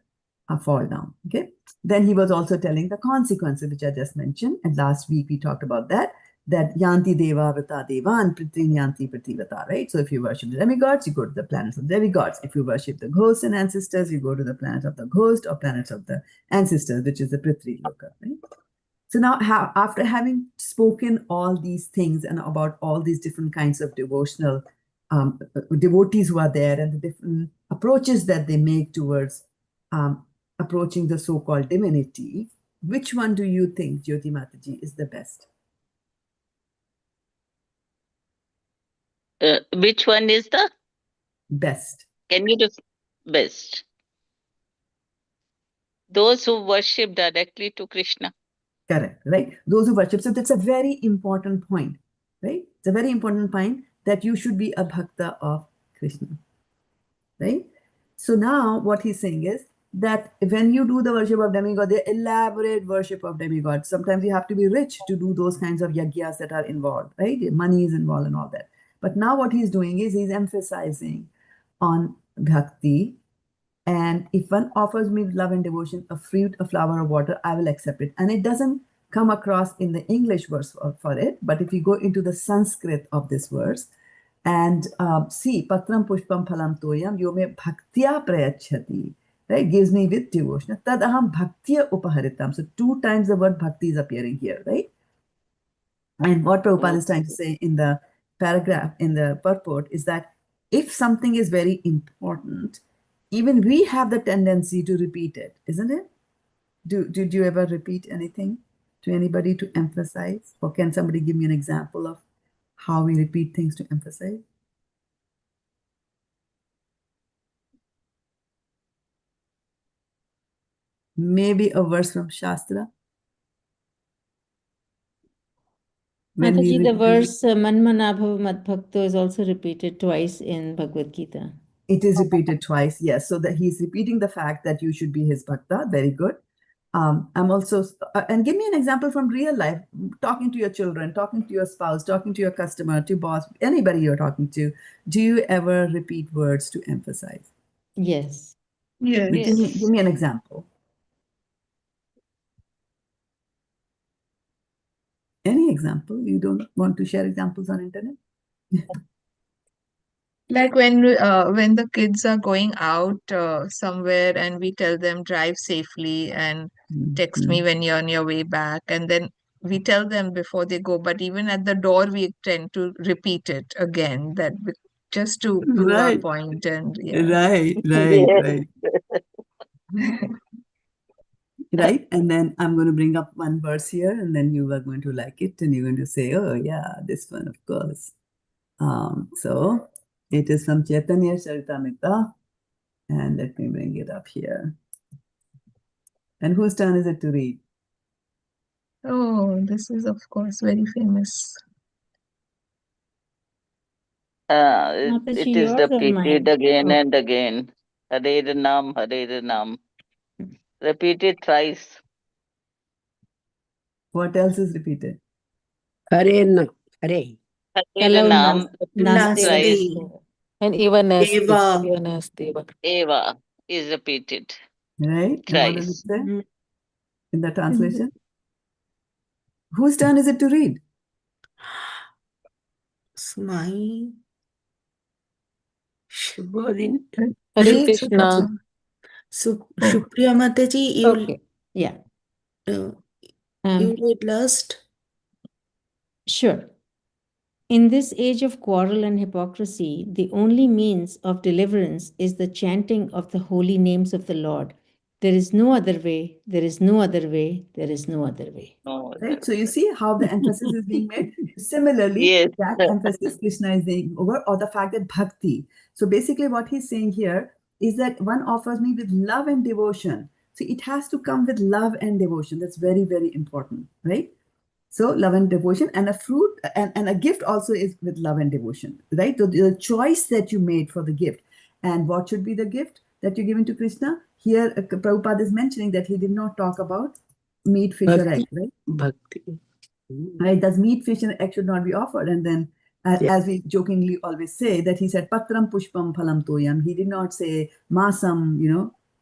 fall down. Okay. Then he was also telling the consequences, which I just mentioned. And last week we talked about that yanti deva vata deva and pritrin yanti prativata, right? So if you worship the demigods, you go to the planets of demigods. If you worship the ghosts and ancestors, you go to the planet of the ghost or planets of the ancestors, which is the prithvi loka, right? So now, after having spoken all these things and about all these different kinds of devotional devotees who are there and the different approaches that they make towards approaching the so-called divinity, which one do you think, Jyoti Mataji, is the best? Which one is the best? Can you just best? Those who worship directly to Krishna. Correct, right? Those who worship. So that's a very important point, right? It's a very important point that you should be a bhakta of Krishna, right? So now what he's saying is that when you do the worship of demigod, the elaborate worship of demigod, sometimes you have to be rich to do those kinds of yagyas that are involved, right? Money is involved and all that. But now what he's doing is he's emphasizing on bhakti. And if one offers me love and devotion, a fruit, a flower, or water, I will accept it. And it doesn't come across in the English verse for it. But if you go into the Sanskrit of this verse and see, patram, puṣpaṁ, phalam, toyam, yo me bhaktya prayacchati, right? Gives me with devotion. Tad ahaṁ bhakty-upahṛtam. So 2 times the word bhakti is appearing here, right? And what Prabhupada is trying to say in the paragraph, in the purport, is that if something is very important, even we have the tendency to repeat it, isn't it? Did you ever repeat anything to anybody to emphasize? Or can somebody give me an example of how we repeat things to emphasize? Maybe a verse from Shastra. Mataji, the verse Manmanabhava Madbhakto is also repeated twice in Bhagavad-gita. It is repeated twice, yes. So that he's repeating the fact that you should be his bhakta. Very good. I'm also, and give me an example from real life, talking to your children, talking to your spouse, talking to your customer, to boss, anybody you're talking to. Do you ever repeat words to emphasize? Yes. Yes. Give me an example. Any example? You don't want to share examples on internet? Like when the kids are going out somewhere and we tell them drive safely and text me when you're on your way back, and then we tell them before they go, but even at the door we tend to repeat it again, just to prove our Right. point. And Right. Right. And then I'm going to bring up one verse here, and then you are going to like it, and you're going to say, oh yeah, this one, of course. So it is from Chaitanya Charitamrita, and let me bring it up here. And whose turn is it to read? Oh, this is of course very famous. Mataji, It is yours or repeated mine? again Oh. and again. Hare Nam, Hare Nam. Repeat it thrice. What else is repeated? Hare na, Hare. Hare Nam, Nasteva. thrice. Nasti, And even as Deva. Deva. Eva is repeated Right. And what does it thrice. say Mm, in the translation? Whose turn is it to read? Smile. Shubhodin. Hare Read Krishna. Supriya Mataji, you Okay. Yeah. you Um, read last. sure. In this age of quarrel and hypocrisy, the only means of deliverance is the chanting of the holy names of the Lord. There is no other way, there is no other way, there is no other way. No. Right. So you see how the emphasis is being made. Similarly, Yes. that emphasis Krishna is saying over, or the fact that bhakti. So basically, what he's saying here is that one offers me with love and devotion. So it has to come with love and devotion. That's very, very important, right? So love and devotion, and a fruit and a gift also is with love and devotion, right? So the choice that you made for the gift, and what should be the gift that you're giving to Krishna? Here, Prabhupada is mentioning that he did not talk about meat, fish, or egg, Bhakti. right? Bhakti. Right? Does meat, fish, and egg should not be offered? And then, Yeah. as we jokingly always say, that he said patram, puṣpaṁ, phalam, toyam. He did not say masam,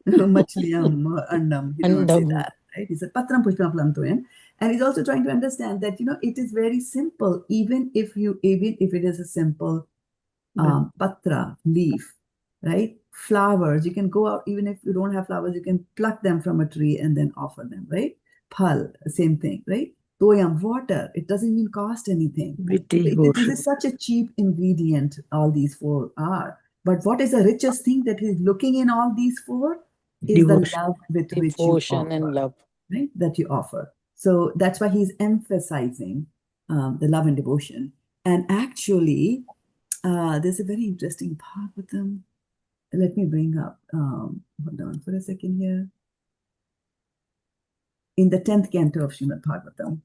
machliyam, andam. He did not say Andam. that, right? He said patram, puṣpaṁ, phalam, toyam. And he's also trying to understand that it is very simple, even if it is a simple patra, leaf, right? Flowers, you can go out, even if you don't have flowers, you can pluck them from a tree and then offer them, right? Phal, same thing, right? Toyam, water, it doesn't even cost anything. With This devotion. is such a cheap ingredient, all these four are. But what is the richest thing that he's looking in all these four is the Devotion. love with which you Devotion and offer, love. right? That you offer. So that's why he's emphasizing the love and devotion. And actually, there's a very interesting part with them. Let me bring up, hold on for a second here. In the 10th canto of Srimad Bhagavatam.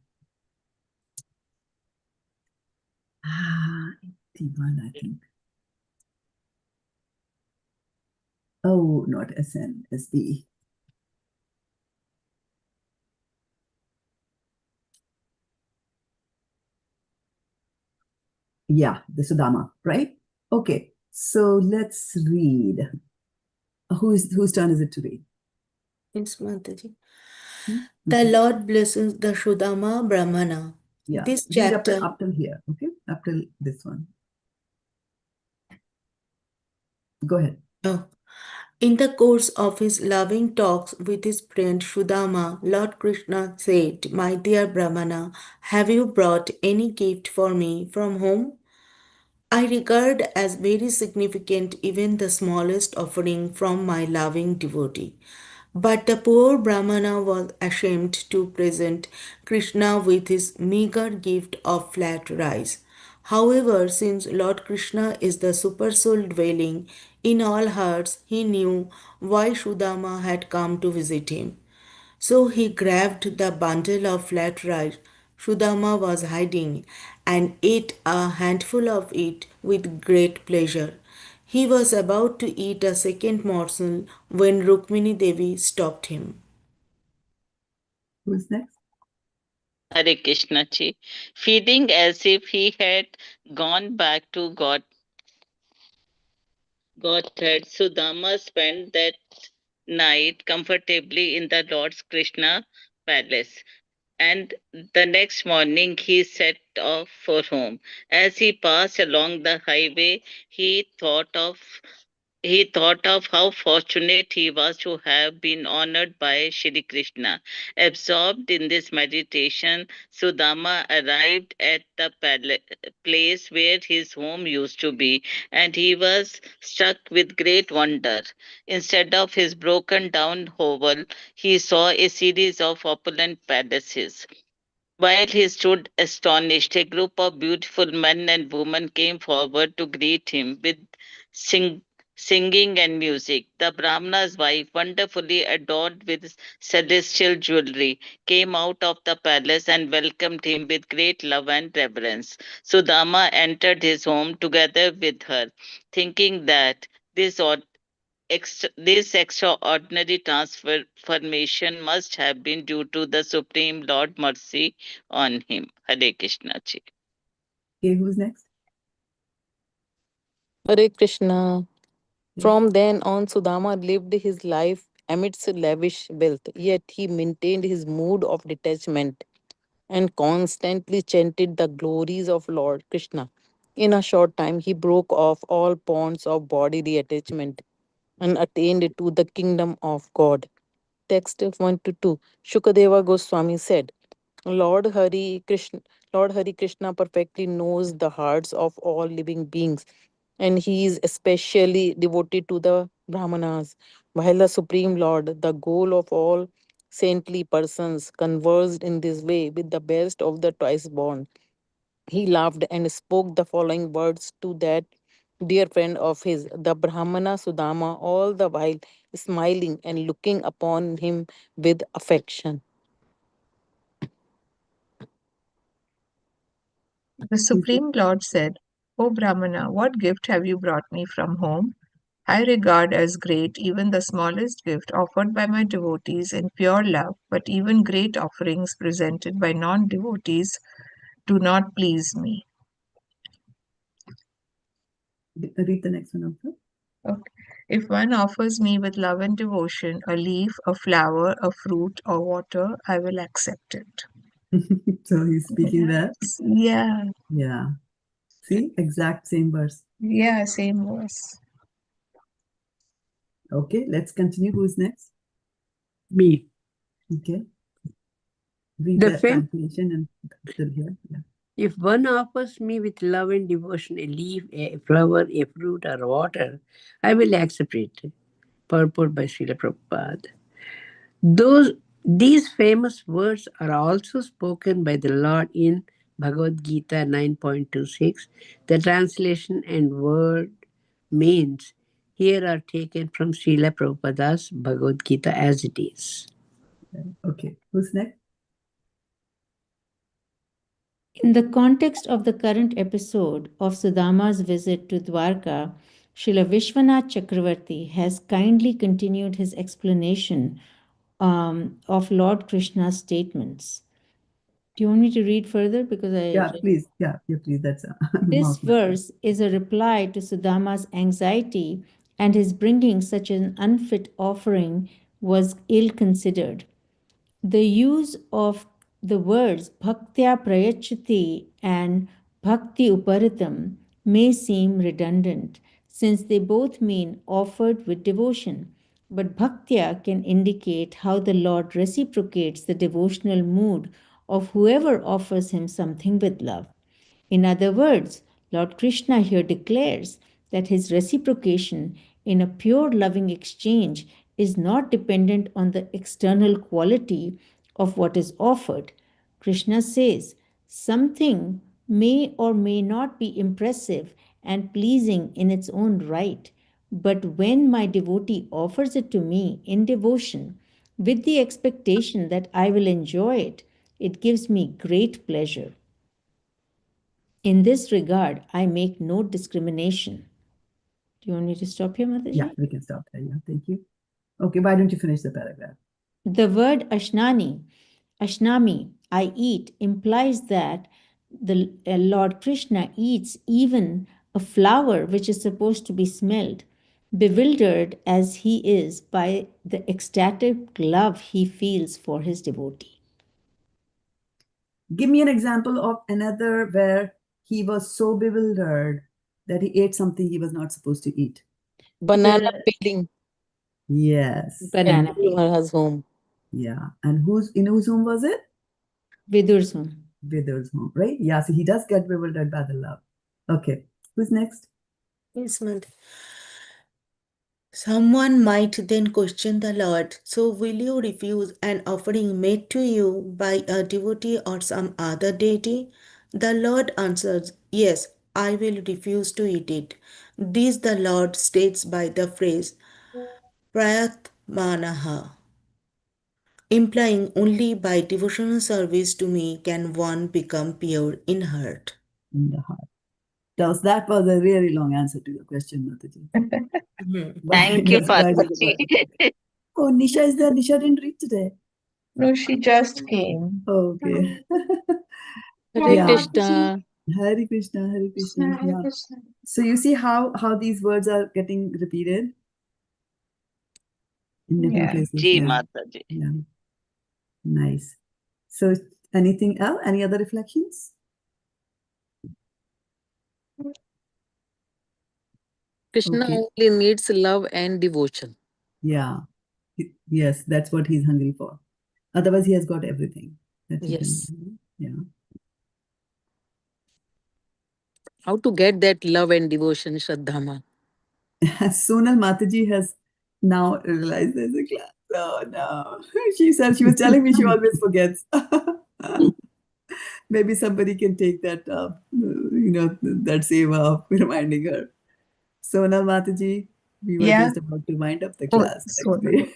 81, I think. Oh, not SN, SB. Yeah, the Sudama, right? Okay, so let's read. Whose turn is it to read? It's Mataji. Hmm? The Okay. Lord blesses the Shuddhama Brahmana. Yeah, This read chapter. up till here, okay? Up till this one. Go ahead. Oh. In the course of his loving talks with his friend Shuddhama, Lord Krishna said, My dear Brahmana, have you brought any gift for me from home? I regard as very significant even the smallest offering from my loving devotee. But the poor Brahmana was ashamed to present Krishna with his meager gift of flat rice. However, since Lord Krishna is the supersoul dwelling in all hearts, he knew why Sudama had come to visit him. So he grabbed the bundle of flat rice Sudama was hiding and ate a handful of it with great pleasure. He was about to eat a second morsel when Rukmini Devi stopped him. Who's next? Hare Krishna ji. Feeling as if he had gone back to Godhead, Sudama spent that night comfortably in the Lord's Krishna palace. and the next morning he set off for home. As he passed along the highway, he thought of he thought of how fortunate he was to have been honored by Shri Krishna. Absorbed in this meditation, Sudama arrived at the place where his home used to be, and he was struck with great wonder. Instead of his broken down hovel, he saw a series of opulent palaces. While he stood astonished, a group of beautiful men and women came forward to greet him with sing- singing and music. The Brahmana's wife, wonderfully adorned with celestial jewelry, came out of the palace and welcomed him with great love and reverence. Sudama entered his home together with her, thinking that this extraordinary transformation must have been due to the Supreme Lord mercy on him. Hare Krishna ji. Okay, who's next? Hare Krishna. Yeah. From then on, Sudama lived his life amidst lavish wealth, yet he maintained his mood of detachment and constantly chanted the glories of Lord Krishna. In a short time, he broke off all bonds of bodily attachment and attained to the kingdom of God. Text 1 to 2. Shukadeva Goswami said, Lord Hari Krishna, Lord Hari Krishna perfectly knows the hearts of all living beings, and he is especially devoted to the Brahmanas, while the Supreme Lord, the goal of all saintly persons, conversed in this way with the best of the twice born. He laughed and spoke the following words to that dear friend of his, the Brahmana Sudama, all the while smiling and looking upon him with affection. The Supreme Lord said, O Brahmana, what gift have you brought me from home? I regard as great even the smallest gift offered by my devotees in pure love, but even great offerings presented by non devotees do not please me. Read the next one also. Okay. If one offers me with love and devotion a leaf, a flower, a fruit, or water, I will accept it. So he's speaking there. Yeah, Yeah. See, exact same verse. yeah, same verse. Okay, let's continue. Who's next? Me. Okay. Read The that fem- translation and till here. Yeah. If one offers me with love and devotion a leaf, a flower, a fruit, or water, I will accept it. Purport by Srila Prabhupada. These famous words are also spoken by the Lord in Bhagavad-gita 9.26. The translation and word means here are taken from Srila Prabhupada's Bhagavad-gita as it is. Okay, who's next? In the context of the current episode of Sudama's visit to Dwarka, Srila Vishwanath Chakravarti has kindly continued his explanation of Lord Krishna's statements. Do you want me to read further? Because Yeah, please. Yeah, please. That's This verse is a reply to Sudama's anxiety, and his bringing such an unfit offering was ill considered. The use of the words bhaktya prayacchati and bhakti-upahṛtam may seem redundant, since they both mean offered with devotion. But bhaktya can indicate how the Lord reciprocates the devotional mood of whoever offers him something with love. In other words, Lord Krishna here declares that his reciprocation in a pure loving exchange is not dependent on the external quality of what is offered. Krishna says, something may or may not be impressive and pleasing in its own right, but when my devotee offers it to me in devotion, with the expectation that I will enjoy it, it gives me great pleasure. In this regard, I make no discrimination. Do you want me to stop here, Mataji? Yeah, we can stop there. Yeah, thank you. Okay, why don't you finish the paragraph? The word aśnāmi, I eat, implies that the Lord Krishna eats even a flower which is supposed to be smelled, bewildered as he is by the ecstatic love he feels for his devotee. Give me an example of another where he was so bewildered that he ate something he was not supposed to eat. Banana peeling Yes. Banana. to her home. Yeah. And in whose home was it? Vidur's home. Vidur's home, right? Yeah. So he does get bewildered by the love. Okay. Who's next? Yes, Mother. Someone might then question the Lord, so will you refuse an offering made to you by a devotee or some other deity? The Lord answers, yes, I will refuse to eat it. This the Lord states by the phrase prayata-ātmanaḥ, implying only by devotional service to me can one become pure in heart. In the heart. That was a really long answer to your question, Mataji. Thank you, Mataji. Oh, Nisha is there. Nisha didn't read today. No, she just came. Okay. Hare Yeah. Krishna. Hare Krishna, Hare Krishna. Hare Yeah. Krishna. So you see how these words are getting repeated in different Yeah. places. Ji Yeah. Mataji. Yeah. Nice. So anything else? Any other reflections? Krishna Okay. only needs love and devotion. Yeah. Yes, that's what he's hungry for. Otherwise, he has got everything that he Yes. can. Yeah. How to get that love and devotion, Shraddha-ma? Sonal Mataji has now realized there's a class. Oh no. She said she was telling me she always forgets. Maybe somebody can take that that seva of reminding her. Sonal Mataji, we were Yeah. just about to wind up the Oh, class so actually.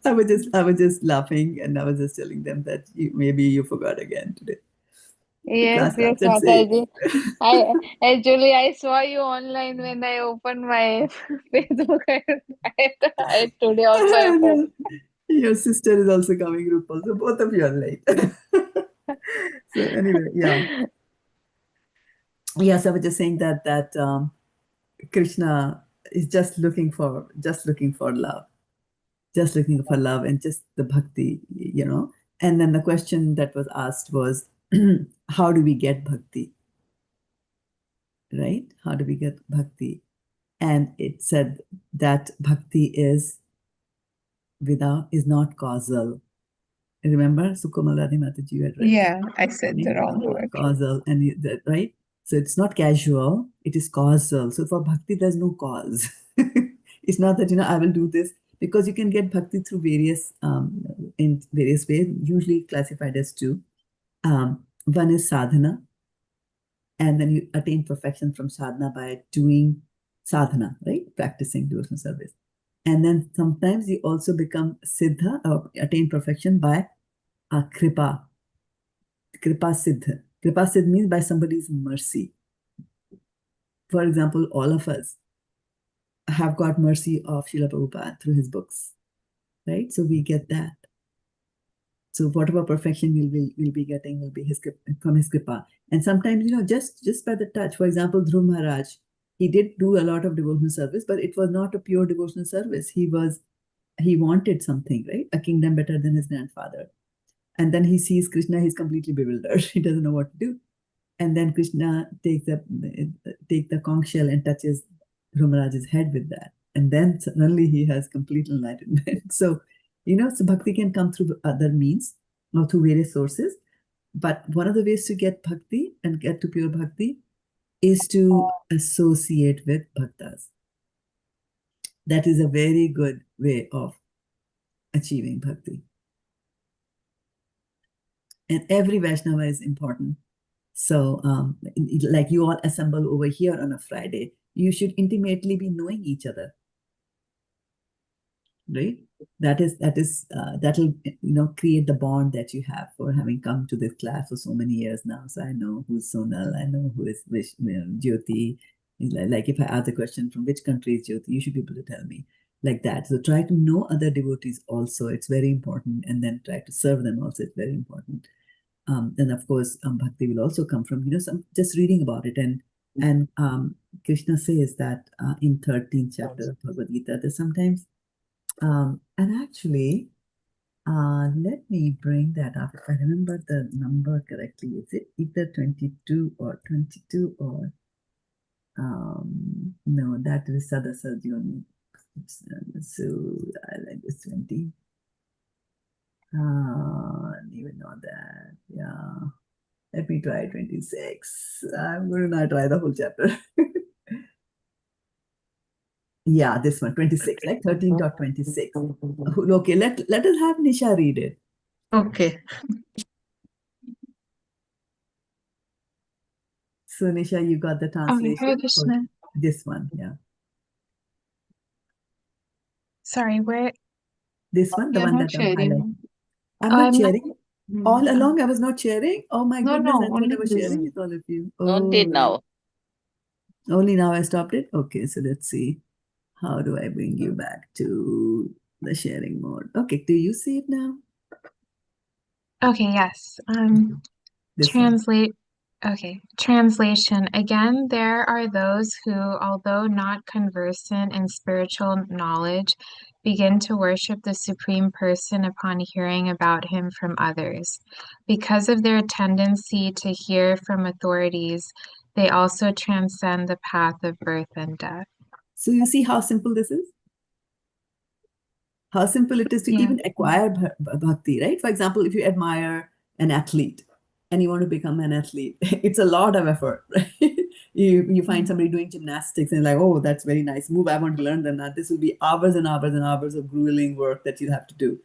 I was just laughing and I was just telling them that maybe you forgot again today. The Yes, class yes, starts at 6. Mataji. I saw you online when I opened my Facebook. I today also I opened. Your sister is also coming, Rupal. So both of you are late. So anyway, yeah. Yes, I was just saying that Krishna is just looking for love, just looking for love and just the bhakti, And then the question that was asked was, how do we get bhakti? Right? How do we get bhakti? And it said that bhakti is not causal. Remember, Sukamaladi Mataji, you had read yeah, I said the wrong that. word. Causal, right? So it's not casual, it is causal. So for bhakti, there's no cause. It's not that, I will do this, because you can get bhakti through in various ways, usually classified as two. One is sadhana, and then you attain perfection from sadhana by doing sadhana, right? Practicing devotional service. And then sometimes you also become siddha or attain perfection by kripa. Kripa siddha. Kripa siddha means by somebody's mercy. For example, all of us have got mercy of Srila Prabhupada through his books, right? So we get that. So whatever perfection we'll be getting will be from his kripa. And sometimes, just by the touch. For example, Dhruv Maharaj, he did do a lot of devotional service, but it was not a pure devotional service. He wanted something, right? A kingdom better than his grandfather. And then he sees Krishna, he's completely bewildered. He doesn't know what to do. And then Krishna takes the conch shell and touches Dhruv Maharaj's head with that. And then suddenly he has complete enlightenment. So, so bhakti can come through other means or through various sources. But one of the ways to get bhakti and get to pure bhakti is to associate with bhaktas. That is a very good way of achieving bhakti. And every Vaishnava is important. So, like you all assemble over here on a Friday, you should intimately be knowing each other, right? That'll create the bond that you have for having come to this class for so many years now. So I know who's Sonal, I know who is Jyoti. Like if I ask a question from which country is Jyoti, you should be able to tell me like that. So try to know other devotees also. It's very important, and then try to serve them also. It's very important. Then of course bhakti will also come from just reading about it, and Krishna says that in 13th chapter of Bhagavad-gita that sometimes and actually Let me bring that up. If I remember the number correctly, is it either 22 or 22 or no, that is Sadasajyoni. So I like this 20. Didn't even know that. Yeah. Let me try 26. I'm going to not try the whole chapter. Yeah, this one, 26, like 13.26. Okay, let us have Nisha read it. Okay. So Nisha, you got the Okay, translation? Hare Or Krishna. this one, yeah. Sorry, where This one, the you're one not that I'm highlighting. sharing? I'm not I'm not. sharing. All along I was not sharing. Oh my No, goodness, no, I thought only I was this. sharing with all of you. Only Oh, now. only now I stopped it. Okay, so let's see. How do I bring you back to the sharing mode? Okay, do you see it now? Okay, yes. This one. Translate. Okay, translation. Again, there are those who, although not conversant in spiritual knowledge, begin to worship the Supreme Person upon hearing about him from others. Because of their tendency to hear from authorities, they also transcend the path of birth and death. So you see how simple this is? How simple it is to Yeah. even acquire bhakti, right? For example, if you admire an athlete and you want to become an athlete, it's a lot of effort, right? You find somebody doing gymnastics and like, oh, that's very nice move. I want to learn that. This will be hours and hours and hours of grueling work that you have to do.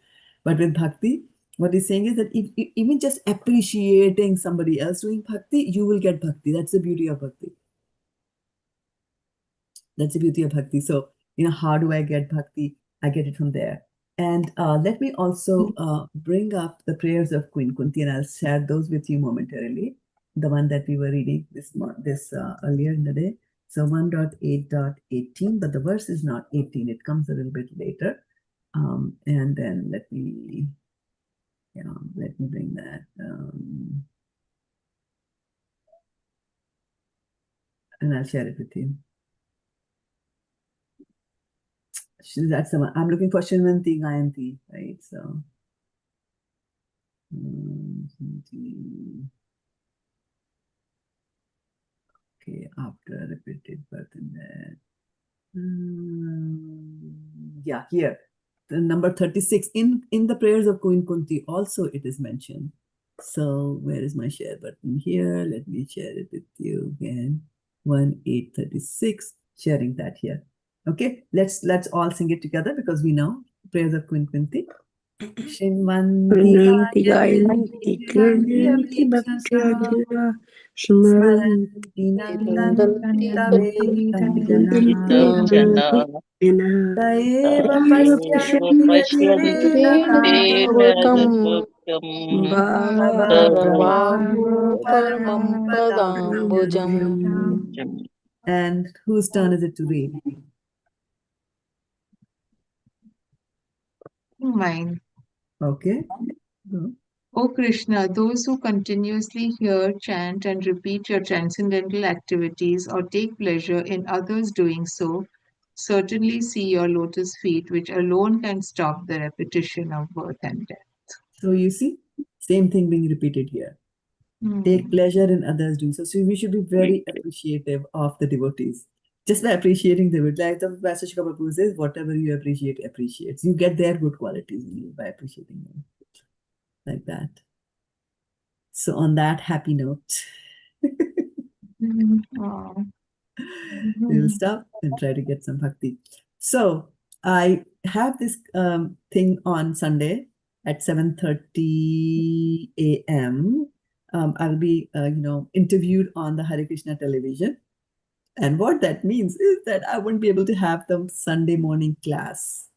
But with bhakti, what he's saying is that if even just appreciating somebody else doing bhakti, you will get bhakti. That's the beauty of bhakti. That's the beauty of bhakti. So, how do I get bhakti? I get it from there. And let me also bring up the prayers of Queen Kunti, and I'll share those with you momentarily. The one that we were reading this earlier in the day. So 1.8.18, but the verse is not 18. It comes a little bit later. And then let me bring that. And I'll share it with you. That's the one. I'm looking for Shinvanti Gayanti, right? So, okay, after repeated birth in there. Yeah, here. The number 36 in the prayers of Queen Kunti also it is mentioned. So where is my share button here? Let me share it with you again. 1.8.36, sharing that here. Okay, let's all sing it together because we know prayers of Queen Kunti. Shinvanti Gayanti Gayanti Bhaktyā Smaranti Nandanti Tave Jana Daiva Pashyanti Pashyanti Pashyanti Yadivetatam Bhagavato Bhagavato Paramam Paramam Padambujam. Padam. And whose turn is it to read? Mine. Okay. Go. O Krishna, those who continuously hear, chant, and repeat your transcendental activities or take pleasure in others doing so, certainly see your lotus feet, which alone can stop the repetition of birth and death. So you see, same thing being repeated here. Take pleasure in others doing so. So we should be very appreciative of the devotees. Just by appreciating them, like the Master Shri Prabhupada says, whatever you appreciate, appreciates. You get their good qualities in you by appreciating them. Like that. So on that happy note, we will stop and try to get some bhakti. So I have this thing on Sunday at 7:30 a.m. I'll be, interviewed on the Hare Krishna television. And what that means is that I won't be able to have the Sunday morning class,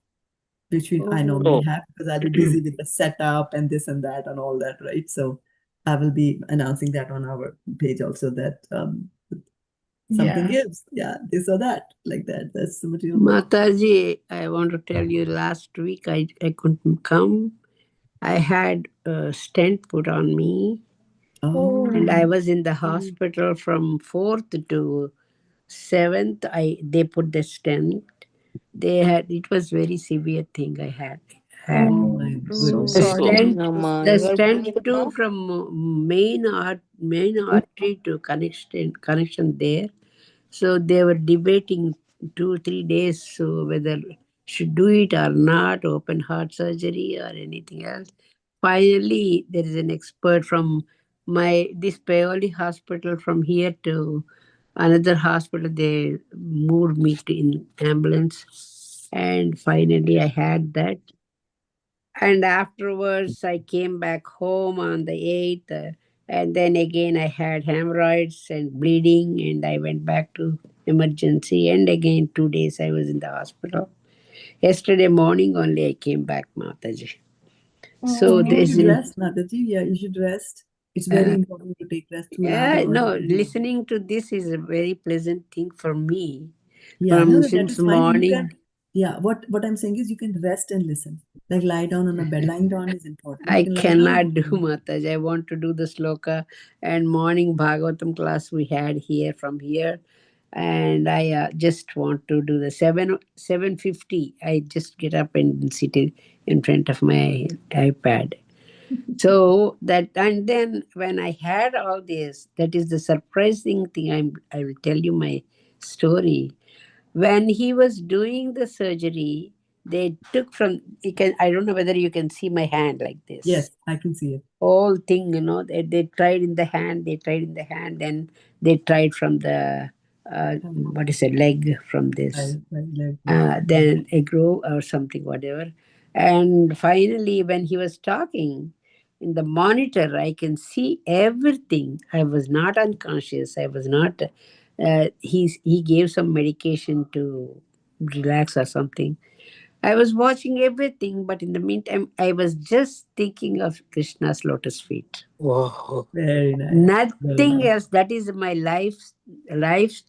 which I normally have because I'll be busy with the setup and this and that and all that, right? So I will be announcing that on our page also that something gives, this or that, like that. That's the material. Mataji, I want to tell you last week I couldn't come. I had a stent put on me. Oh. And I was in the hospital from 4th to 7th. They put the stent. It was very severe thing I had. Oh my So Goodness. sorry, stent, Amma. the You are stent feeling too now? from main artery to connection there. So they were debating 2-3 days so whether should do it or not, open heart surgery or anything else. Finally, there is an expert from this Paoli hospital from here to another hospital. They moved me to in ambulance, and finally I had that. And afterwards, I came back home on the 8th. And then again, I had hemorrhoids and bleeding, and I went back to emergency. And again, 2 days I was in the hospital. Yesterday morning only I came back, Mataji. So You there's should an, rest, Mataji. Yeah, you should rest. It's very important to take rest through hours. no, listening to this is a very pleasant thing for me. Yeah, no, that Since is fine. You morning. can, yeah, what I'm saying is you can rest and listen. Like lie down on a bed. Lying down is important. You I can lie down. cannot do Mataji. I want to do the sloka and morning Bhagavatam class we had here from here. And I just want to do the 7:50. I just get up and sit in front of my iPad. So that, and then when I had all this, that is the surprising thing. I will tell you my story. When he was doing the surgery, they took from, I don't know whether you can see my hand like this. Yes, I can see it. Whole thing, they tried in the hand, then they tried from the, what is it, leg from this. Then a grow or something, whatever. And finally, when he was talking in the monitor, I can see everything. I was not unconscious. I was not. He gave some medication to relax or something. I was watching everything, but in the meantime, I was just thinking of Krishna's lotus feet. Wow. Very nice. Nothing else. That is my life's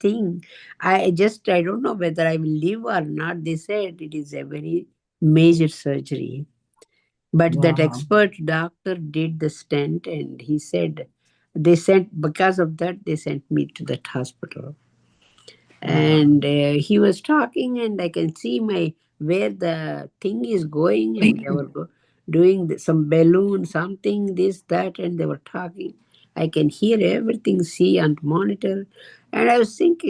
thing. I don't know whether I will live or not. They said it is a very major surgery. But that expert doctor did the stent, and he said because of that, they sent me to that hospital. And he was talking, and I can see where the thing is going, and they were doing some balloon, something, this, that, and they were talking. I can hear everything, see on monitor. And I was thinking,